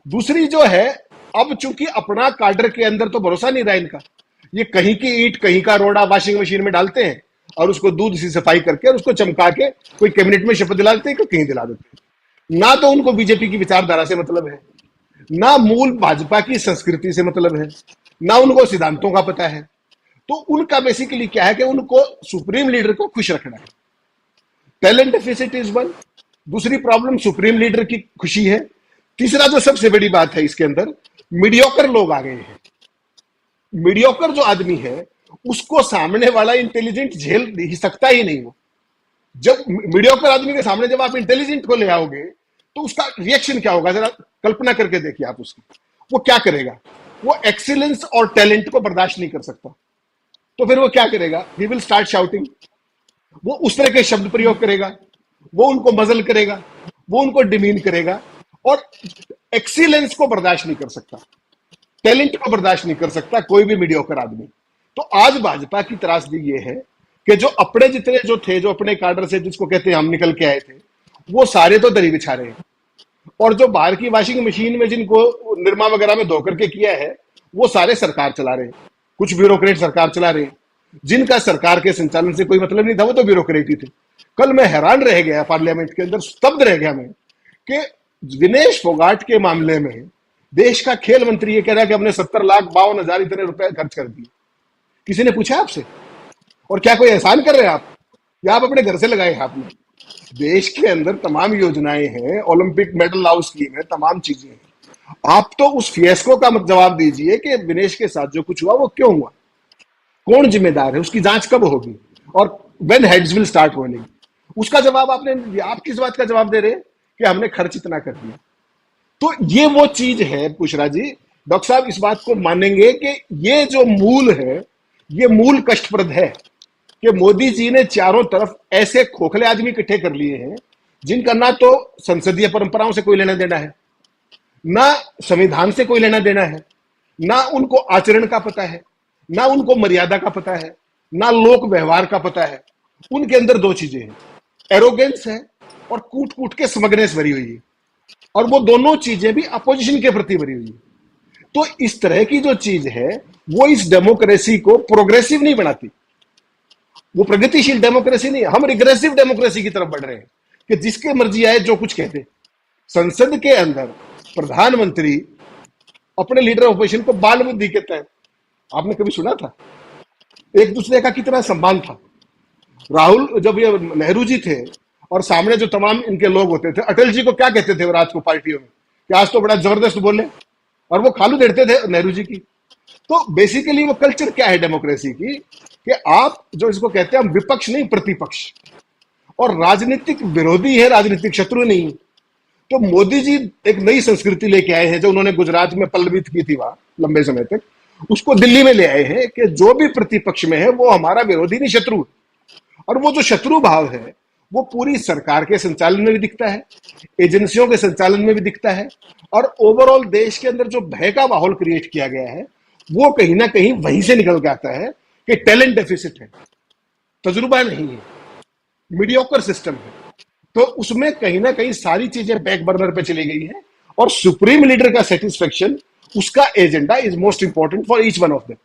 दूसरी जो है, अब चूंकि अपना काडर के अंदर तो भरोसा नहीं रहा इनका, ये कहीं की ईंट कहीं का रोड़ा वाशिंग मशीन में डालते हैं और उसको दूध से सफाई करके और उसको चमका के कोई कैबिनेट में शपथ दिला देते हैं, कहीं दिला देते हैं। ना तो उनको बीजेपी की विचारधारा से मतलब है, ना मूल भाजपा की संस्कृति से मतलब है, ना उनको सिद्धांतों का पता है। तो उनका बेसिकली क्या है कि उनको सुप्रीम लीडर को खुश रखना है। Talent deficit is one. दूसरी प्रॉब्लम सुप्रीम लीडर की खुशी है। तीसरा जो सबसे बड़ी बात है इसके अंदर, मीडियोकर लोग आ गए हैं। मीडियोकर जो आदमी है उसको सामने वाला इंटेलिजेंट झेल ही सकता ही नहीं। वो जब मीडियोकर आदमी के सामने जब आप इंटेलिजेंट को ले आओगे तो उसका रिएक्शन क्या होगा, जरा कल्पना करके देखिए आप उसकी। वो क्या करेगा? वो एक्सीलेंस और टैलेंट को बर्दाश्त नहीं कर सकता, तो फिर वो क्या करेगा? He will start shouting. वो उस तरह के शब्द प्रयोग करेगा, वो उनको मजल करेगा, वो उनको डिमीन करेगा, और एक्सीलेंस को बर्दाश्त नहीं कर सकता, टैलेंट को बर्दाश्त नहीं कर सकता कोई भी मीडियोकर आदमी। तो आज भाजपा की त्रासदी ये है कि जो अपने जितने जो थे, जो अपने काडर से जिसको कहते हैं हम निकल के आए थे, वो सारे तो दरी बिछा रहे हैं, और जो बाहर की वॉशिंग मशीन में जिनको निरमा वगैरह में धो करके किया है, वो सारे सरकार चला रहे हैं। कुछ ब्यूरोक्रेट सरकार चला रहे हैं, जिनका सरकार के संचालन से कोई मतलब नहीं था, वो तो ब्यूरोक्रेट ही थे। कल मैं हैरान रह गया, पार्लियामेंट के अंदर स्तब्ध रह गया मैं, कि विनेश फोगाट के मामले में देश का खेल मंत्री ये कह रहा है कि हमने 70,52,000 इतने रुपए खर्च कर दिए। किसी ने पूछा आपसे? और क्या कोई एहसान कर रहे हैं आप, या आप अपने घर से लगाए हैं आपने? देश के अंदर तमाम योजनाएं हैं, ओलंपिक मेडल हाउस स्कीम है, तमाम चीजें हैं। आप तो उस फियस्को का जवाब दीजिए कि विनेश के साथ जो कुछ हुआ वो क्यों हुआ, कौन जिम्मेदार है, उसकी जांच कब होगी, और when heads will start rolling. उसका जवाब आपने नहीं दिया। आप किस बात का जवाब दे रहे हैं कि हमने खर्च इतना कर दिया। तो ये वो चीज है बुशरा जी, डॉक्टर साहब इस बात को मानेंगे कि ये जो मूल है, ये मूल कष्टप्रद है कि मोदी जी ने चारों तरफ ऐसे खोखले आदमी इकट्ठे कर लिए हैं जिनका ना तो संसदीय परंपराओं से कोई लेना देना है, ना संविधान से कोई लेना देना है, ना उनको आचरण का पता है, ना उनको मर्यादा का पता है, ना लोक व्यवहार का पता है। उनके अंदर दो चीजें हैं, एरोगेंस है और कूट कूट के स्मगनेस भरी हुई है, और वो दोनों चीजें भी अपोजिशन के प्रति भरी हुई है। तो इस तरह की जो चीज है वो इस डेमोक्रेसी को प्रोग्रेसिव नहीं बनाती, वो प्रगतिशील डेमोक्रेसी नहीं है। हम रिग्रेसिव डेमोक्रेसी की तरफ बढ़ रहे हैं कि जिसके मर्जी आए जो कुछ कहते। संसद के अंदर प्रधानमंत्री अपने लीडर ऑफ अपोजिशन को बाल बुद्धि कहता है। आपने कभी सुना था? एक दूसरे का कितना सम्मान था। राहुल, जब ये नेहरू जी थे, और सामने जो तमाम इनके लोग होते थे, अटल जी को क्या कहते थे वो रात को पार्टियों में कि आज तो बड़ा जबरदस्त बोले, और वो खालू देते थे नेहरू जी की। तो बेसिकली वो कल्चर क्या है डेमोक्रेसी की कि आप जो इसको कहते हैं हम विपक्ष नहीं प्रतिपक्ष, और राजनीतिक विरोधी है, राजनीतिक शत्रु नहीं। तो मोदी जी एक नई संस्कृति लेके आए हैं जो उन्होंने गुजरात में पल्लवित की थी वहां लंबे समय तक, उसको दिल्ली में ले आए हैं कि जो भी प्रतिपक्ष में है वो हमारा विरोधी नहीं शत्रु। और वो जो शत्रु भाव है वो पूरी सरकार के संचालन में भी दिखता है, एजेंसियों के संचालन में भी दिखता है, और ओवरऑल देश के अंदर जो भय का माहौल क्रिएट किया गया है वो कहीं ना कहीं वहीं से निकल के आता है कि टैलेंट डेफिसिट है, तजुर्बा नहीं है, मीडियोकर सिस्टम है। तो उसमें कहीं ना कहीं सारी चीजें बैक बर्नर पे चली गई है, और सुप्रीम लीडर का सेटिस्फेक्शन, उसका agenda is most important for each one of them.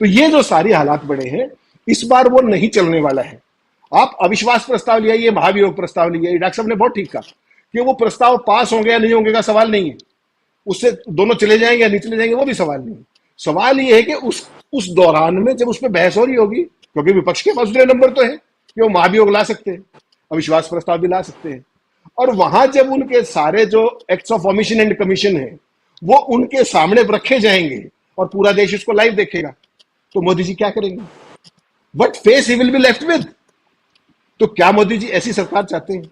तो ये जो सारी हालात बने हैं इस बार वो नहीं चलने वाला है। आप अविश्वास प्रस्ताव ले आइए, महाभियोग प्रस्ताव ले आइए, डॉक्टर साहब ने बहुत ठीक कहा कि वो प्रस्ताव पास होंगे या नहीं होंगे का सवाल नहीं है, उससे दोनों चले जाएंगे या नहीं चले जाएंगे वो भी सवाल नहीं है। सवाल ये है कि उस दौरान में जब उस पर बहस हो रही होगी, क्योंकि विपक्ष के पास दूसरे नंबर तो है कि वो महाभियोग ला सकते हैं, अविश्वास प्रस्ताव भी ला सकते हैं, और वहां जब उनके सारे जो acts of omission and commission है वो उनके सामने रखे जाएंगे और पूरा देश इसको लाइव देखेगा, तो मोदी जी क्या करेंगे? What face he will be left with? तो क्या मोदी जी ऐसी सरकार चाहते हैं,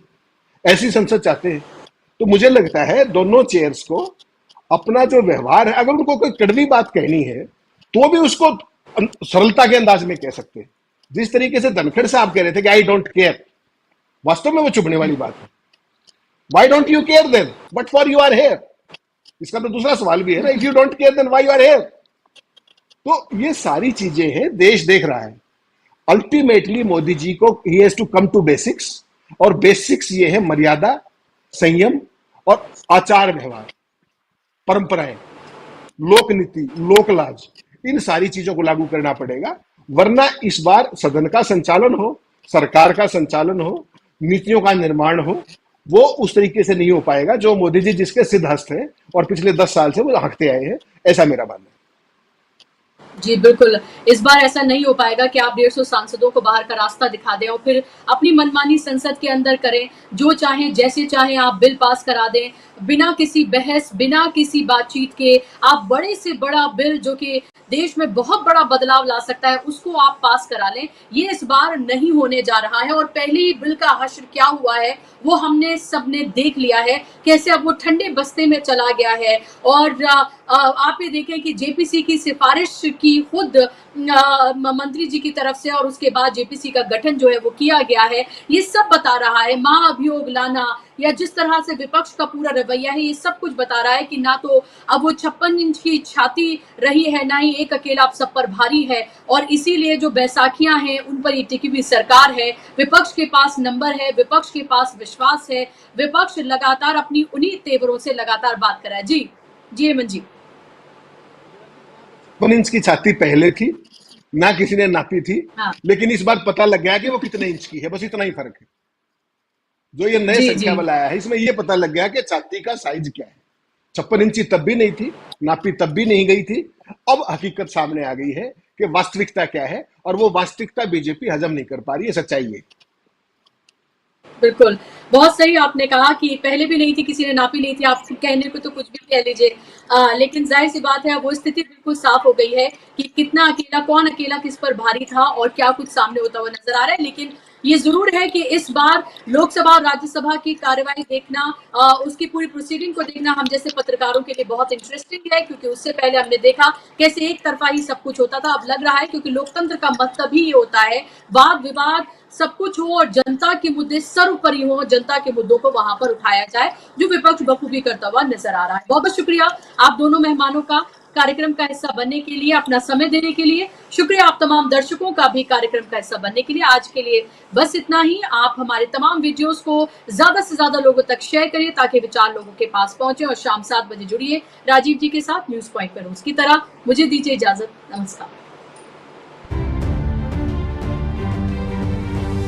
ऐसी संसद चाहते हैं? तो मुझे लगता है दोनों चेयर्स को अपना जो व्यवहार है, अगर उनको कोई कड़वी बात कहनी है तो भी उसको सरलता के अंदाज में कह सकते हैं। जिस तरीके से धनखड़ साहब कह रहे थे कि आई डोंट केयर, वास्तव में वो चुभने वाली बात है। Why don't you care then, but for you are here? इसका तो दूसरा सवाल भी है ना, if you don't care then why you are here? तो ये सारी चीजें हैं, देश देख रहा है। अल्टीमेटली मोदी जी को ही has to come to basics, और बेसिक्स ये है मर्यादा, संयम और आचार व्यवहार, परंपराएं, लोक नीति, लोक लाज, इन सारी चीजों को लागू करना पड़ेगा। वरना इस बार सदन का संचालन हो, सरकार का संचालन हो, नीतियों का निर्माण हो, वो उस तरीके से नहीं हो पाएगा जो मोदी जी जिसके सिद्धहस्त हैं और पिछले 10 साल से वो हाँकते आए हैं, ऐसा मेरा मानना है। जी बिल्कुल, इस बार ऐसा नहीं हो पाएगा कि आप 150 सांसदों को बाहर का रास्ता दिखा दें और फिर अपनी मनमानी संसद के अंदर करें, जो चाहें जैसे चाहें आप बिल पास करा दें, बिना किसी बहस, बिना किसी बातचीत के आप बड़े से बड़ा बिल जो कि देश में बहुत बड़ा बदलाव ला सकता है उसको आप पास करा लें। ये इस बार नहीं होने जा रहा है, और पहले ही बिल का हश्र क्या हुआ है वो हमने सबने देख लिया है, कैसे अब वो ठंडे बस्ते में चला गया है। और आप ये देखें कि जेपीसी की सिफारिश की खुद मंत्री जी की तरफ से, और उसके बाद जेपीसी का गठन जो है वो किया गया है। ये सब बता रहा है, महाअभियोग लाना या जिस तरह से विपक्ष का पूरा रवैया है, ये सब कुछ बता रहा है कि ना तो अब वो 56 इंच की छाती रही है, ना ही एक अकेला अब सब पर भारी है। और इसीलिए जो बैसाखियां हैं उन पर ये टिकी हुई सरकार है, विपक्ष के पास नंबर है, विपक्ष के पास विश्वास है, विपक्ष लगातार अपनी उन्हीं तेवरों से लगातार बात कर रहा है। जी हेमंत जी। 1 इंच की छाती पहले थी, ना किसी ने नापी थी, हाँ। लेकिन इस बार पता लग गया कि वो कितने इंच की है, बस इतना ही फर्क है। जो ये नए संख्या वाला आया है इसमें ये पता लग गया कि छाती का साइज क्या है। 56 इंची तब भी नहीं थी, नापी तब भी नहीं गई थी। अब हकीकत सामने आ गई है कि वास्तविकता क्या है, और वो वास्तविकता बीजेपी हजम नहीं कर पा रही है, सच्चाई है। बिल्कुल, बहुत सही आपने कहा कि पहले भी नहीं थी, किसी ने नापी नहीं थी, आप कहने को तो कुछ भी कह लीजिए, लेकिन जाहिर सी बात है वो स्थिति बिल्कुल साफ हो गई है कि कितना अकेला, कौन अकेला किस पर भारी था और क्या कुछ सामने होता हुआ नजर आ रहा है। लेकिन ये जरूर है कि इस बार लोकसभा और राज्यसभा की कार्यवाही देखना, उसकी पूरी प्रोसीडिंग को देखना हम जैसे पत्रकारों के लिए बहुत इंटरेस्टिंग है, क्योंकि उससे पहले हमने देखा कैसे एक तरफा ही सब कुछ होता था। अब लग रहा है, क्योंकि लोकतंत्र का मतलब ही ये होता है वाद विवाद सब कुछ हो और जनता के मुद्दे सर्वोपरि हो, जनता के मुद्दों को वहां पर उठाया जाए, जो विपक्ष बखूबी करता हुआ नजर आ रहा है। बहुत बहुत शुक्रिया आप दोनों मेहमानों का कार्यक्रम का हिस्सा बनने के लिए, अपना समय देने के लिए। शुक्रिया आप तमाम दर्शकों का भी कार्यक्रम का हिस्सा बनने के लिए। आज के लिए बस इतना ही। आप हमारे तमाम वीडियोस को ज्यादा से ज्यादा लोगों तक शेयर करिए ताकि विचार लोगों के पास पहुंचे, और शाम 7 बजे जुड़िए राजीव जी के साथ न्यूज पॉइंट पर। उसकी तरह मुझे दीजिए इजाजत। नमस्कार।